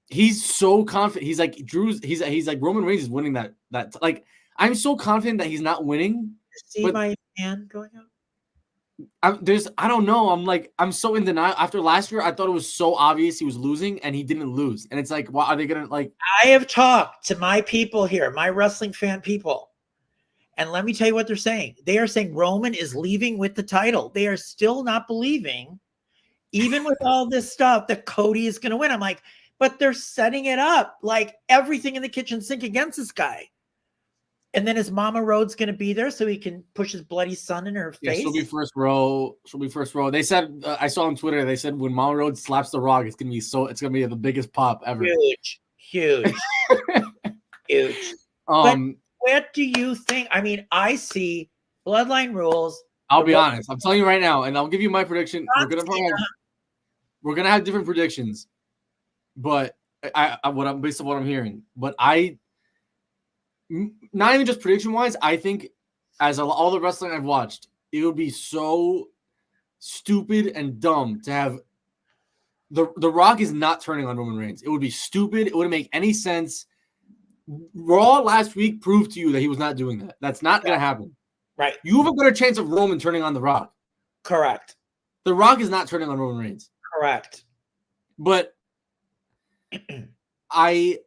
He's so confident. He's like he's like Roman Reigns is winning that. Like, I'm so confident that he's not winning. See my hand going out? I don't know. I'm so in denial. After last year, I thought it was so obvious he was losing, and he didn't lose. And it's like, well, are they gonna like? I have talked to my people here, my wrestling fan people, and let me tell you what they're saying. They are saying Roman is leaving with the title. They are still not believing, even with all this stuff, that Cody is going to win. I'm like, but they're setting it up like everything in the kitchen sink against this guy. And then is Mama Rhodes going to be there so he can push his bloody son in her face? Yeah, she'll be first row. They said, I saw on Twitter, they said when Mama Rhodes slaps The Rock, it's going to be the biggest pop ever. Huge. But what do you think? I mean, I see Bloodline Rules. I'll be honest. I'm telling you right now, and I'll give you my prediction. We're going to have different predictions. But based on what I'm hearing, but not even just prediction wise, I think as all the wrestling I've watched, it would be so stupid and dumb to have the Rock is not turning on Roman Reigns. It would be stupid. It wouldn't make any sense. Raw last week proved to you that he was not doing that. That's not going to happen. Right. You have a better chance of Roman turning on the Rock. Correct. The Rock is not turning on Roman Reigns. Correct. But I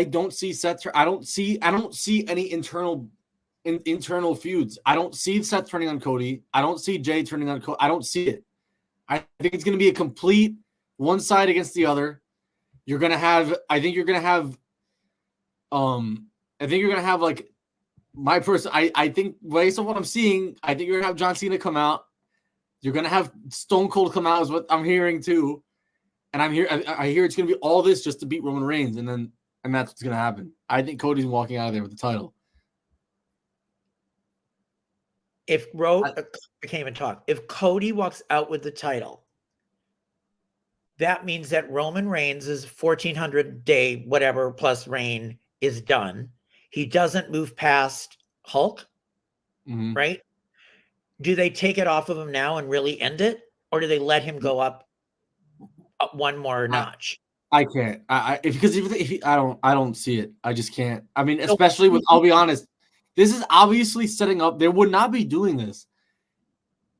don't see Seth. I don't see any internal feuds. I don't see Seth turning on Cody. I don't see Jay turning on Cody. I don't see it. I think it's going to be a complete one side against the other. I think you're going to have like my person. I think based on what I'm seeing, I think you're going to have John Cena come out. You're going to have Stone Cold come out is what I'm hearing too. And I hear it's going to be all this just to beat Roman Reigns, and that's what's going to happen. I think Cody's walking out of there with the title. If Cody walks out with the title, that means that Roman Reigns' 1400 day whatever plus reign is done. He doesn't move past Hulk, right? Do they take it off of him now and really end it, or do they let him go up one more notch? I can't. I don't see it. I just can't. I mean, especially with, I'll be honest, this is obviously setting up. They would not be doing this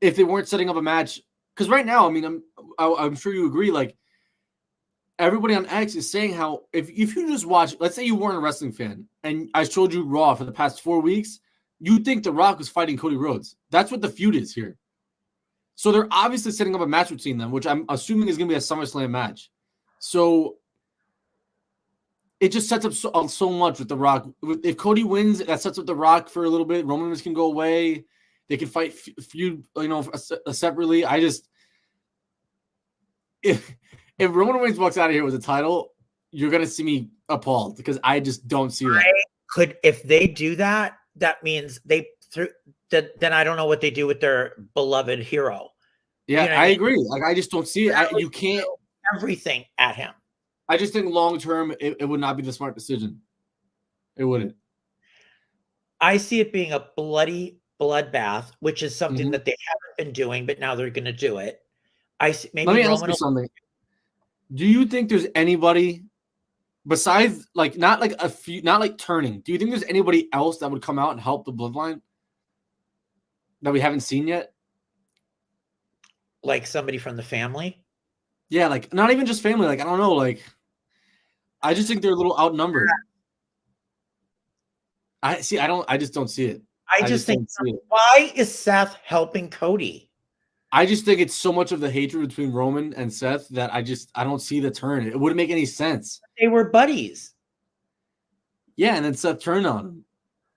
if they weren't setting up a match. Because right now, I mean, I'm sure you agree. Like, everybody on X is saying how if you just watch, let's say you weren't a wrestling fan, and I showed you Raw for the past 4 weeks, you think The Rock was fighting Cody Rhodes. That's what the feud is here. So they're obviously setting up a match between them, which I'm assuming is going to be a SummerSlam match. So it just sets up so much with The Rock. If Cody wins, that sets up The Rock for a little bit. Roman Reigns can go away. They can fight feud, separately. If Roman Reigns walks out of here with a title, you're going to see me appalled because I just don't see that. If they do that, that means they through that, then I don't know what they do with their beloved hero. Yeah, You know what I mean? agree. Like, I just don't see it. You can't. Everything at him. I just think long term, it would not be the smart decision. It wouldn't. I see it being a bloody bloodbath, which is something Mhm. that they haven't been doing, but now they're going to do it. Maybe Let me ask Roman you will, something. Do you think there's anybody besides, like, not like a few, not like turning? Do you think there's anybody else that would come out and help the bloodline that we haven't seen yet? like somebody from the family. Yeah, like not even just family. Like, I don't know. Like, I just think they're a little outnumbered. I just don't see it. I just think, don't see it. why is Seth helping Cody? I just think it's so much of the hatred between Roman and Seth that I don't see the turn. It wouldn't make any sense. They were buddies. Yeah, and then Seth turned on him.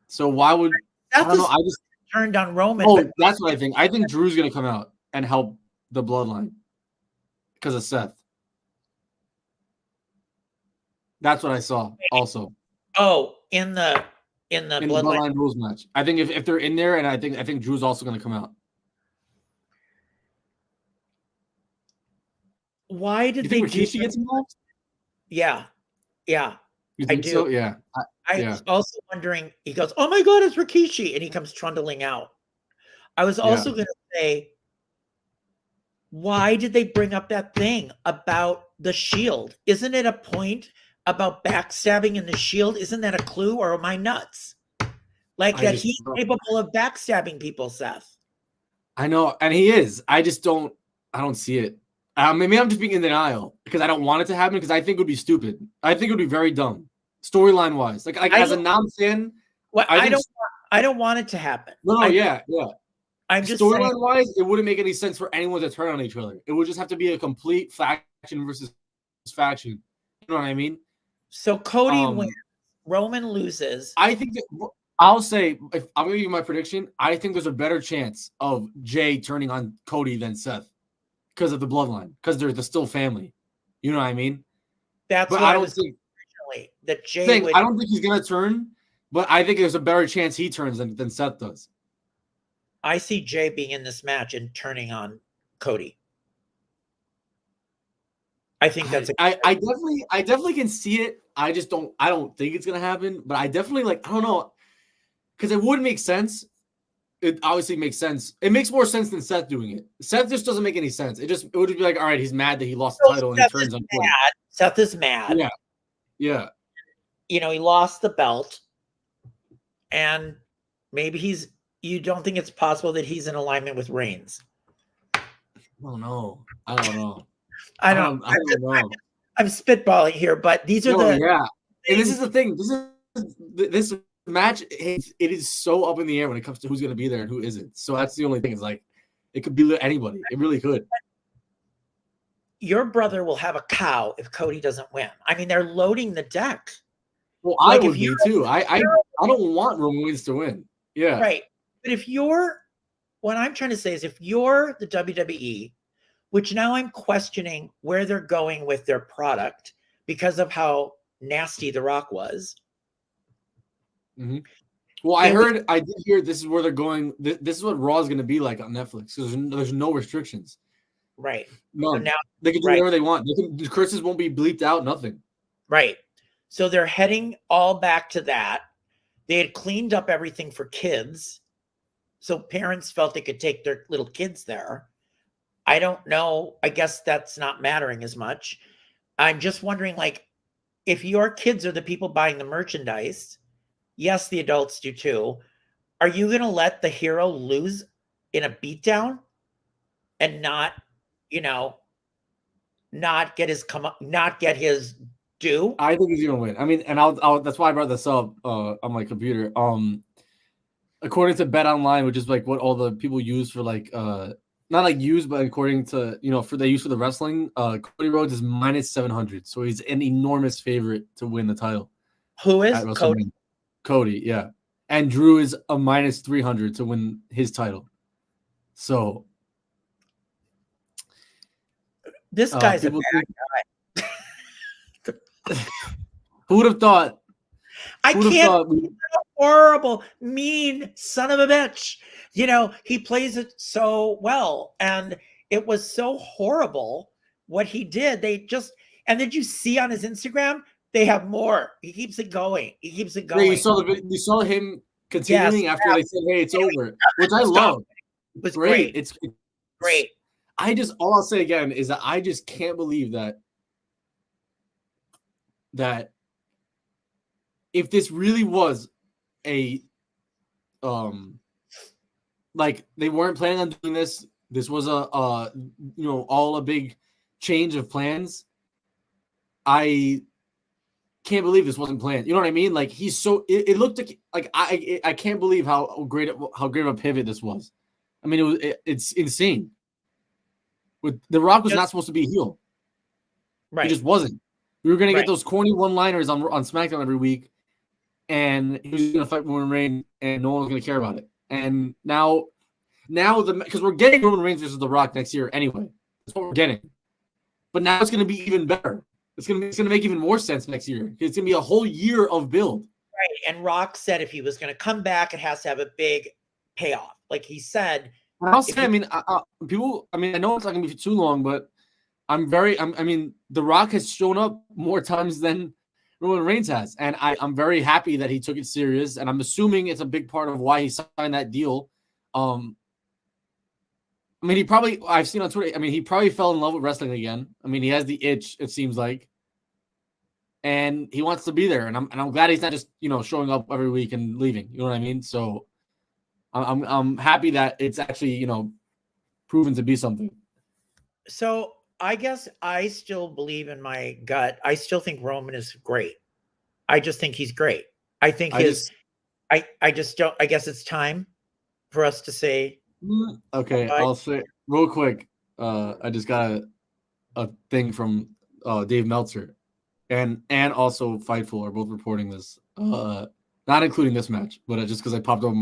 So why would Seth I don't know? is I just turned on Roman. Oh, but that's what I think. I think Drew's gonna come out and help the bloodline because of Seth. That's what I saw also oh, in the in the bloodline. bloodline rules match. I think if they're in there, and I think Drew's also gonna come out. Why did You they think do Rikishi gets involved? Yeah. Yeah. You I think do. so? Yeah. I Yeah. was also wondering, he goes, "Oh my God, it's Rikishi." And he comes trundling out. I was also going to say, why did they bring up that thing about the Shield? Isn't it a point about backstabbing in the Shield? Isn't that a clue, or am I nuts? Like that he's capable of backstabbing people, Seth. I know, and he is. I don't see it. Maybe I'm just being in denial because I don't want it to happen because I think it would be stupid. I think it would be very dumb, storyline wise. Like as a non-fan, well, I don't want it to happen. No, yeah. I'm just storyline wise, it wouldn't make any sense for anyone to turn on each other. It would just have to be a complete faction versus faction. You know what I mean? So Cody wins, Roman loses. I think that I'll say, if I'm gonna give you my prediction, I think there's a better chance of Jay turning on Cody than Seth because of the bloodline, because they're still family. You know what I mean? That's but what I don't think originally that Jay would. I don't think he's gonna turn, but I think there's a better chance he turns than Seth does. I see Jay being in this match and turning on Cody. I think that's. I definitely can see it. I don't think it's gonna happen, but I definitely I don't know, because it would make sense. It obviously makes sense. It makes more sense than Seth doing it. Seth just doesn't make any sense. It would just be like, all right, he's mad that he lost the title and he turns on Cody. Seth is mad. Yeah. You know, he lost the belt, and maybe you don't think it's possible that he's in alignment with Reigns? I don't know. I don't know. I'm spitballing here, but these are and this is the thing. This match, it is so up in the air when it comes to who's going to be there and who isn't. So that's the only thing. Is it could be anybody. It really could. Your brother will have a cow if Cody doesn't win. I mean, they're loading the deck. Well, I would be too. I don't want Roman Reigns to win. Yeah. Right. But what I'm trying to say is, if you're the WWE, which now I'm questioning where they're going with their product because of how nasty The Rock was. Mm-hmm. Well, I did hear this is where they're going. This is what Raw is going to be like on Netflix. There's no restrictions. Right. No, so now they can do whatever they want. The curses won't be bleeped out. Nothing. Right. So they're heading all back to that. They had cleaned up everything for kids, so parents felt they could take their little kids there. I don't know. I guess that's not mattering as much. I'm just wondering, if your kids are the people buying the merchandise, yes, the adults do too. Are you going to let the hero lose in a beatdown and not get his due? I think he's going to win. I mean, and I'll that's why I brought this up on my computer. According to Bet Online, which is what all the people use for not use, but according to they use for the wrestling, Cody Rhodes is -700, so he's an enormous favorite to win the title. Who is Cody? Cody, yeah, and Drew is a -300 to win his title. So this guy's a bad guy. Who would have thought? I can't. Horrible, mean son of a bitch. He plays it so well, and it was so horrible what he did. And did you see on his Instagram? They have more. He keeps it going. He keeps it going. Yeah, you saw him continuing after they said, "Hey, it's over," which I love. It was great. It's great. All I'll say again is that I just can't believe that if this really was a like they weren't planning on doing this. This was all a big change of plans. I can't believe this wasn't planned. You know what I mean? Like he's so it looked like I can't believe how great of a pivot this was. I mean, it's insane. With The Rock was not supposed to be a heel. Right. He just wasn't. We were gonna get those corny one-liners on SmackDown every week, and he was gonna fight Roman Reigns, and no one was gonna care about it. And now because we're getting Roman Reigns versus The Rock next year anyway. That's what we're getting. But now it's gonna be even better. It's gonna make even more sense next year. It's gonna be a whole year of build. Right. And Rock said if he was gonna come back, it has to have a big payoff. Like he said. I'll say, I mean, people. I mean, I know it's not gonna be too long, but I mean, The Rock has shown up more times than Roman Reigns has, and I'm very happy that he took it serious, and I'm assuming it's a big part of why he signed that deal. I mean, I've seen on Twitter, I mean, he probably fell in love with wrestling again. I mean, he has the itch, it seems like, and he wants to be there, and I'm glad he's not just showing up every week and leaving. You know what I mean? So I'm happy that it's actually proven to be something. So I guess I still believe in my gut. I still think Roman is great. I just think he's great. I think I just don't. I guess it's time for us to say. Okay, I'll say real quick. I just got a thing from Dave Meltzer, and also Fightful are both reporting this. Not including this match, but just because I popped over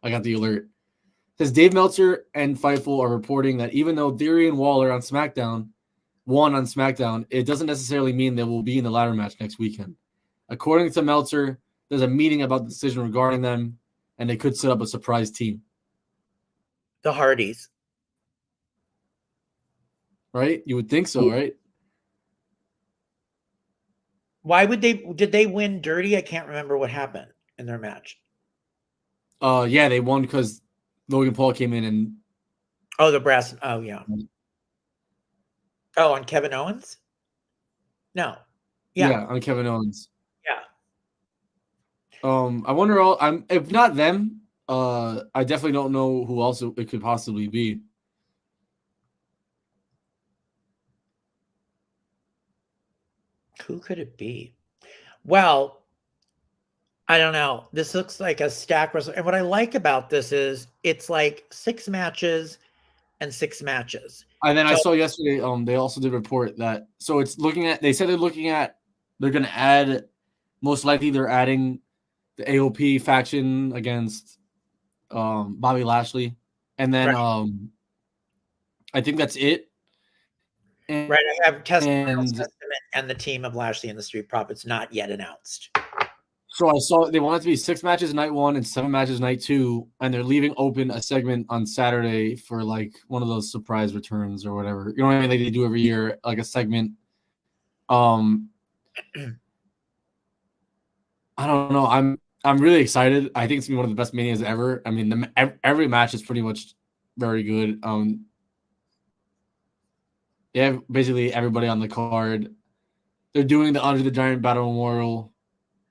I got the alert. It says Dave Meltzer and Fightful are reporting that even though Theory and Waller won on SmackDown, it doesn't necessarily mean they will be in the ladder match next weekend. According to Meltzer, there's a meeting about the decision regarding them, and they could set up a surprise team. The Hardys. Right? You would think so, right? Why would did they win dirty? I can't remember what happened in their match. Yeah, they won because Logan Paul came in and the brass. Oh yeah. Oh, on Kevin Owens? No. Yeah, on Kevin Owens. Yeah. I wonder if not them, I definitely don't know who else it could possibly be. Who could it be? Well, I don't know. This looks like a stack wrestle. And what I like about this is it's like 6 matches and 6 matches. And then I saw yesterday, they also did report that. So it's they said they're going to add, most likely they're adding the AOP faction against Bobby Lashley. And then I think that's it. And, I have Testament and the team of Lashley and the Street Profits not yet announced. So I saw they want it to be 6 matches night 1 and 7 matches night 2, and they're leaving open a segment on Saturday for like one of those surprise returns or whatever. You know what I mean? Like they do every year, like a segment. I don't know. I'm really excited. I think it's gonna be one of the best manias ever. I mean, every match is pretty much very good. Yeah, basically everybody on the card. They're doing the Under the Giant Battle Memorial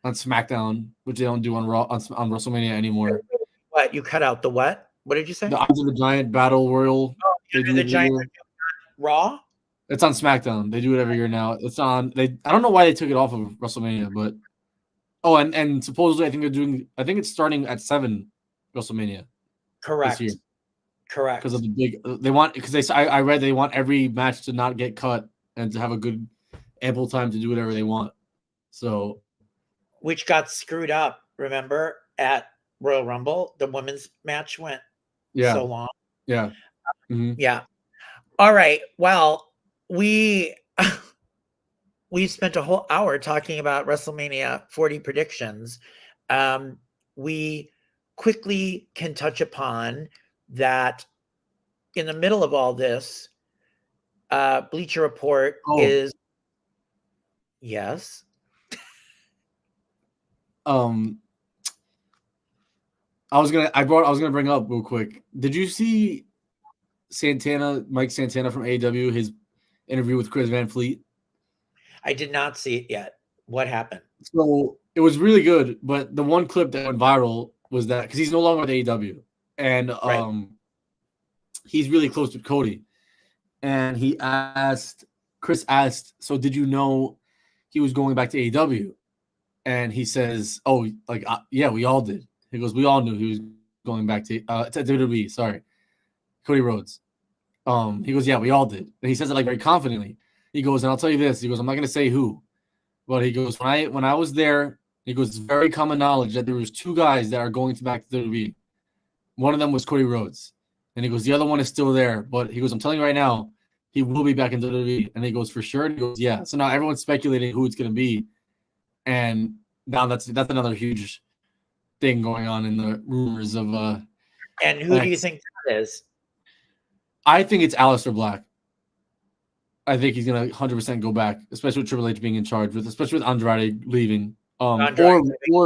on SmackDown, which they don't do on Raw on WrestleMania anymore. What? You cut out the what? What did you say? The Under the Giant Battle Royal. Under the Giant Raw? It's on SmackDown. They do it every year now. It's on. I don't know why they took it off of WrestleMania, but and supposedly I think it's starting at 7 WrestleMania. Correct. This year. Correct. Because of the I read they want every match to not get cut and to have a good ample time to do whatever they want. So, which got screwed up, remember, at Royal Rumble, the women's match went so long. Yeah. Mm-hmm. Yeah. All right. Well, we've spent a whole hour talking about WrestleMania 40 predictions. We quickly can touch upon that in the middle of all this, Bleacher Report Oh, is yes. um, I was gonna bring up real quick. Did you see Mike Santana from AEW, his interview with Chris Van Fleet? I did not see it yet. What happened? So it was really good, but the one clip that went viral was that because he's no longer with AEW, and Right. he's really close with Cody, and Chris asked, "So did you know he was going back to AEW?" And he says, "Oh, like yeah, we all did." He goes, "We all knew he was going back to WWE." Sorry, Cody Rhodes. He goes, "Yeah, we all did." And he says it like very confidently. He goes, "And I'll tell you this." He goes, "I'm not going to say who, but he goes, when I was there, he goes, it's very common knowledge that there was two guys that are going back to WWE. One of them was Cody Rhodes, and he goes, the other one is still there, but he goes, I'm telling you right now, he will be back in WWE." And he goes, "For sure?" And he goes, "Yeah." So now everyone's speculating who it's going to be, and now that's another huge thing going on in the rumors of And who do you think that is? I think it's Aleister Black. I think he's gonna 100% go back, especially with Triple H being in charge, especially with Andrade leaving, or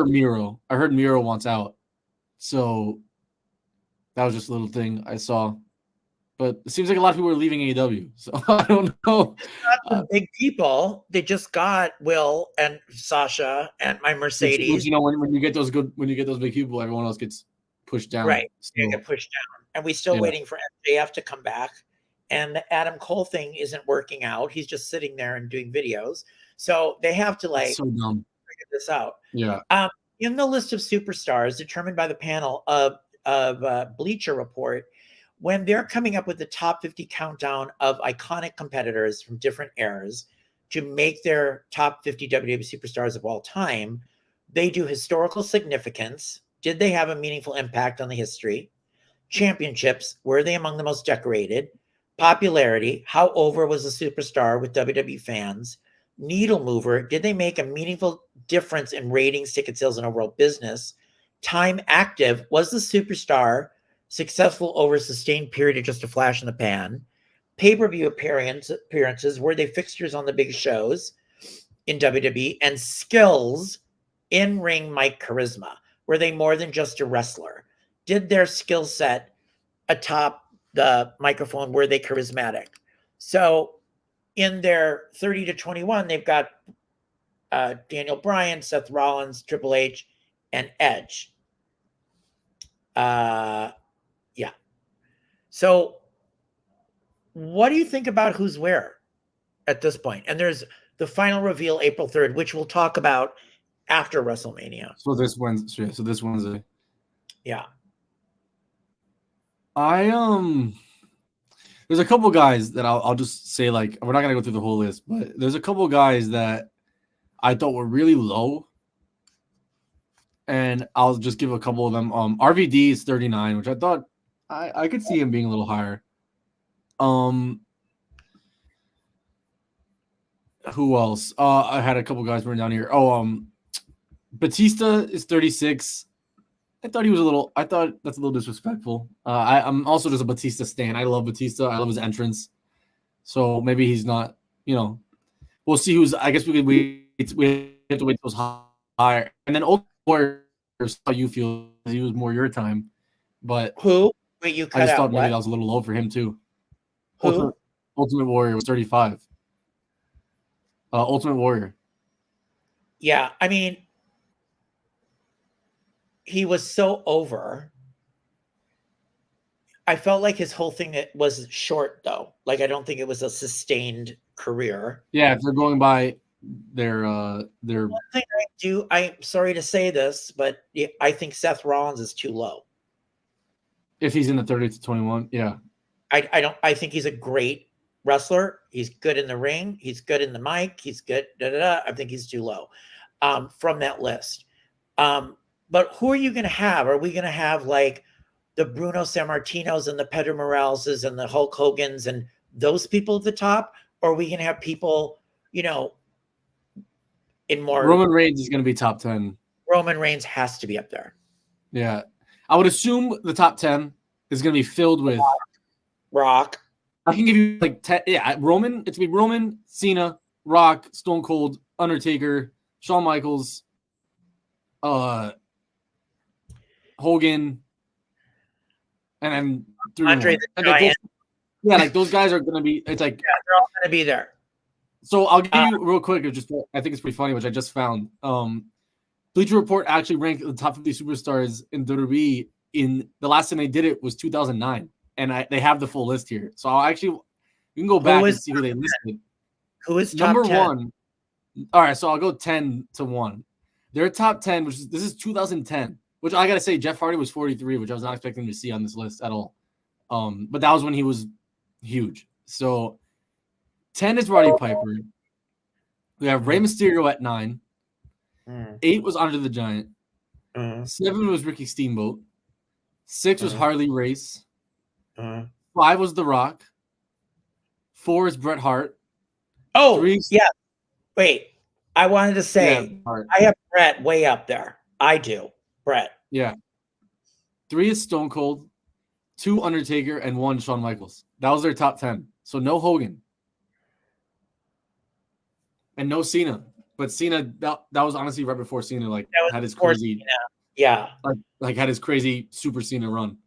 Miro. I heard Miro wants out, so that was just a little thing I saw. But it seems like a lot of people are leaving AEW, so I don't know. Some big people. They just got Will and Sasha and my Mercedes. Which, when you get those big people, everyone else gets pushed down. Right, So, they get pushed down, and we're still waiting for MJF to come back. And the Adam Cole thing isn't working out. He's just sitting there and doing videos. So they have to so dumb. figure this out. Yeah. In the list of superstars determined by the panel of Bleacher Report, when they're coming up with the top 50 countdown of iconic competitors from different eras to make their top 50 WWE superstars of all time, they do historical significance. Did they have a meaningful impact on the history? Championships, were they among the most decorated? Popularity, how over was the superstar with WWE fans? Needle mover, did they make a meaningful difference in ratings, ticket sales, and overall business? Time active, was the superstar successful over a sustained period or just a flash in the pan? Pay-per-view appearances, were they fixtures on the big shows in WWE? And skills, in-ring mic charisma, were they more than just a wrestler? Did their skill set atop the microphone, were they charismatic? So in their 30 to 21, they've got Daniel Bryan, Seth Rollins, Triple H, and Edge. Yeah. So what do you think about who's where at this point? And there's the final reveal April 3rd, which we'll talk about after WrestleMania. So this Wednesday. Yeah. There's a couple guys that I'll just say, like, we're not gonna go through the whole list, but there's a couple guys that I thought were really low, and I'll just give a couple of them. RVD is 39, which I thought I could see him being a little higher. Who else? I had a couple guys written down here. Batista is 36. I thought that's a little disrespectful. I'm also just a Batista stan. I love Batista. I love his entrance. So maybe he's not, we'll see who's, I guess we have to wait those higher. And then Ultimate Warrior, how you feel, he was more your time. But who? Wait, you cut I just out thought maybe what? that was a little low for him too. Who? Ultimate Warrior was 35. Ultimate Warrior. Yeah, I mean, he was so over. I felt like his whole thing was short, though. Like, I don't think it was a sustained career. Yeah, if they're going by their One thing I'm sorry to say this, but I think Seth Rollins is too low. If he's in the 30 to 21, yeah. I think he's a great wrestler. He's good in the ring. He's good in the mic. He's good. I think he's too low from that list. But who are you going to have? Are we going to have like the Bruno Sammartinos and the Pedro Moraleses and the Hulk Hogans and those people at the top? Or are we going to have people, in more. Roman Reigns is going to be top 10. Roman Reigns has to be up there. Yeah. I would assume the top 10 is going to be filled with Rock. I can give you like 10. Yeah, Roman. It's going to be Roman, Cena, Rock, Stone Cold, Undertaker, Shawn Michaels, Hogan, and then Andre the Giant. Like those guys are going to be. It's like they're all going to be there. So I'll give you real quick. I think it's pretty funny, which I just found. Bleacher Report actually ranked the top 50 superstars in WWE. In the last time they did it was 2009, and they have the full list here. So you can go back and see who they listed. Who is number top 10? 1? All right, so I'll go 10 to 1. Their top 10, this is 2010, which I gotta say, Jeff Hardy was 43, which I was not expecting to see on this list at all. But that was when he was huge. So 10 is Roddy Piper. We have Rey Mysterio at 9. 8 was Andre the Giant. 7 was Ricky Steamboat. 6 was Harley Race. 5 was The Rock. 4 is Bret Hart. Oh, 3, yeah. Wait, I wanted to say, I have Bret way up there. I do. Bret. Yeah. 3 is Stone Cold. 2 Undertaker and 1 Shawn Michaels. That was their top 10. So no Hogan. And no Cena. But Cena, that was honestly right before Cena had his crazy Cena. Yeah. Like had his crazy Super Cena run.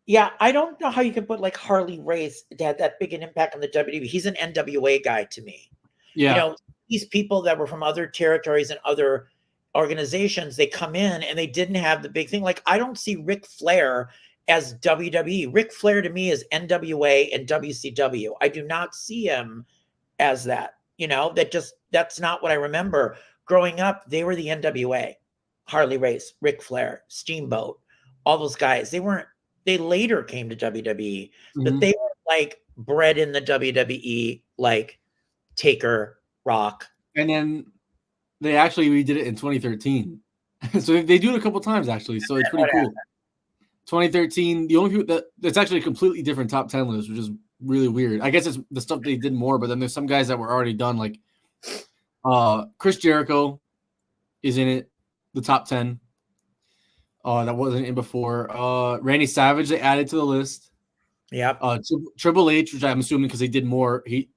Yeah, I don't know how you can put like Harley Race had that big an impact on the WWE. He's an NWA guy to me. Yeah. You know, these people that were from other territories and other organizations, they come in and they didn't have the big thing. Like, I don't see Ric Flair as WWE. Ric Flair to me is NWA and WCW. I do not see him as that. You know, that's not what I remember. Growing up, they were the NWA. Harley Race, Ric Flair, Steamboat, all those guys. They later came to WWE, but they were like bred in the WWE, like Taker, Rock. And then they actually redid it in 2013. So they do it a couple times actually. So it's pretty cool. 2013, the only people that's actually a completely different top 10 list, which is really weird. I guess it's the stuff they did more, but then there's some guys that were already done, like Chris Jericho is in it, the top 10. That wasn't in before. Randy Savage they added to the list. Yeah. Triple H, which I'm assuming because he did more, he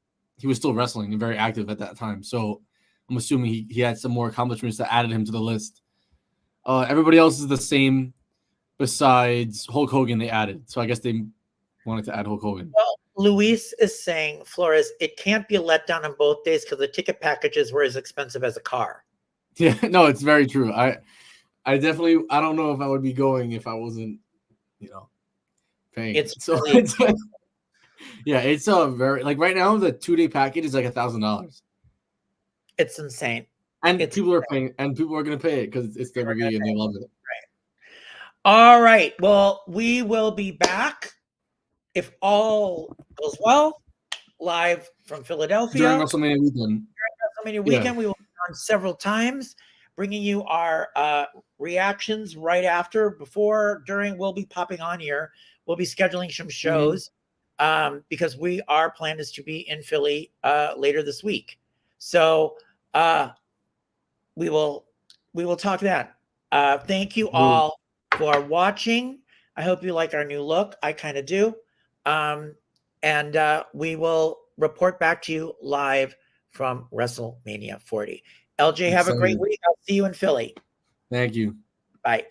was still wrestling and very active at that time. So I'm assuming he had some more accomplishments that added him to the list. Everybody else is the same besides Hulk Hogan they added. So I guess they wanted to add Hulk Hogan. Well, Luis is saying, Flores, it can't be a letdown on both days because the ticket packages were as expensive as a car. Yeah, no, it's very true. I don't know if I would be going if I wasn't, paying. It's a very, like right now the 2-day package is like $1,000. It's insane. And people are paying, and people are going to pay it because it's WWE and they love it. Right. All right. Well, we will be back if all goes well, live from Philadelphia. During WrestleMania weekend. We will be on several times, bringing you our reactions right after, before, during. We'll be popping on here. We'll be scheduling some shows because our plan is to be in Philly later this week. So we will talk that. Thank you all for watching. I hope you like our new look. I kind of do. And we will report back to you live from WrestleMania 40. LJ, have a great week. I'll see you in Philly. Thank you. Bye.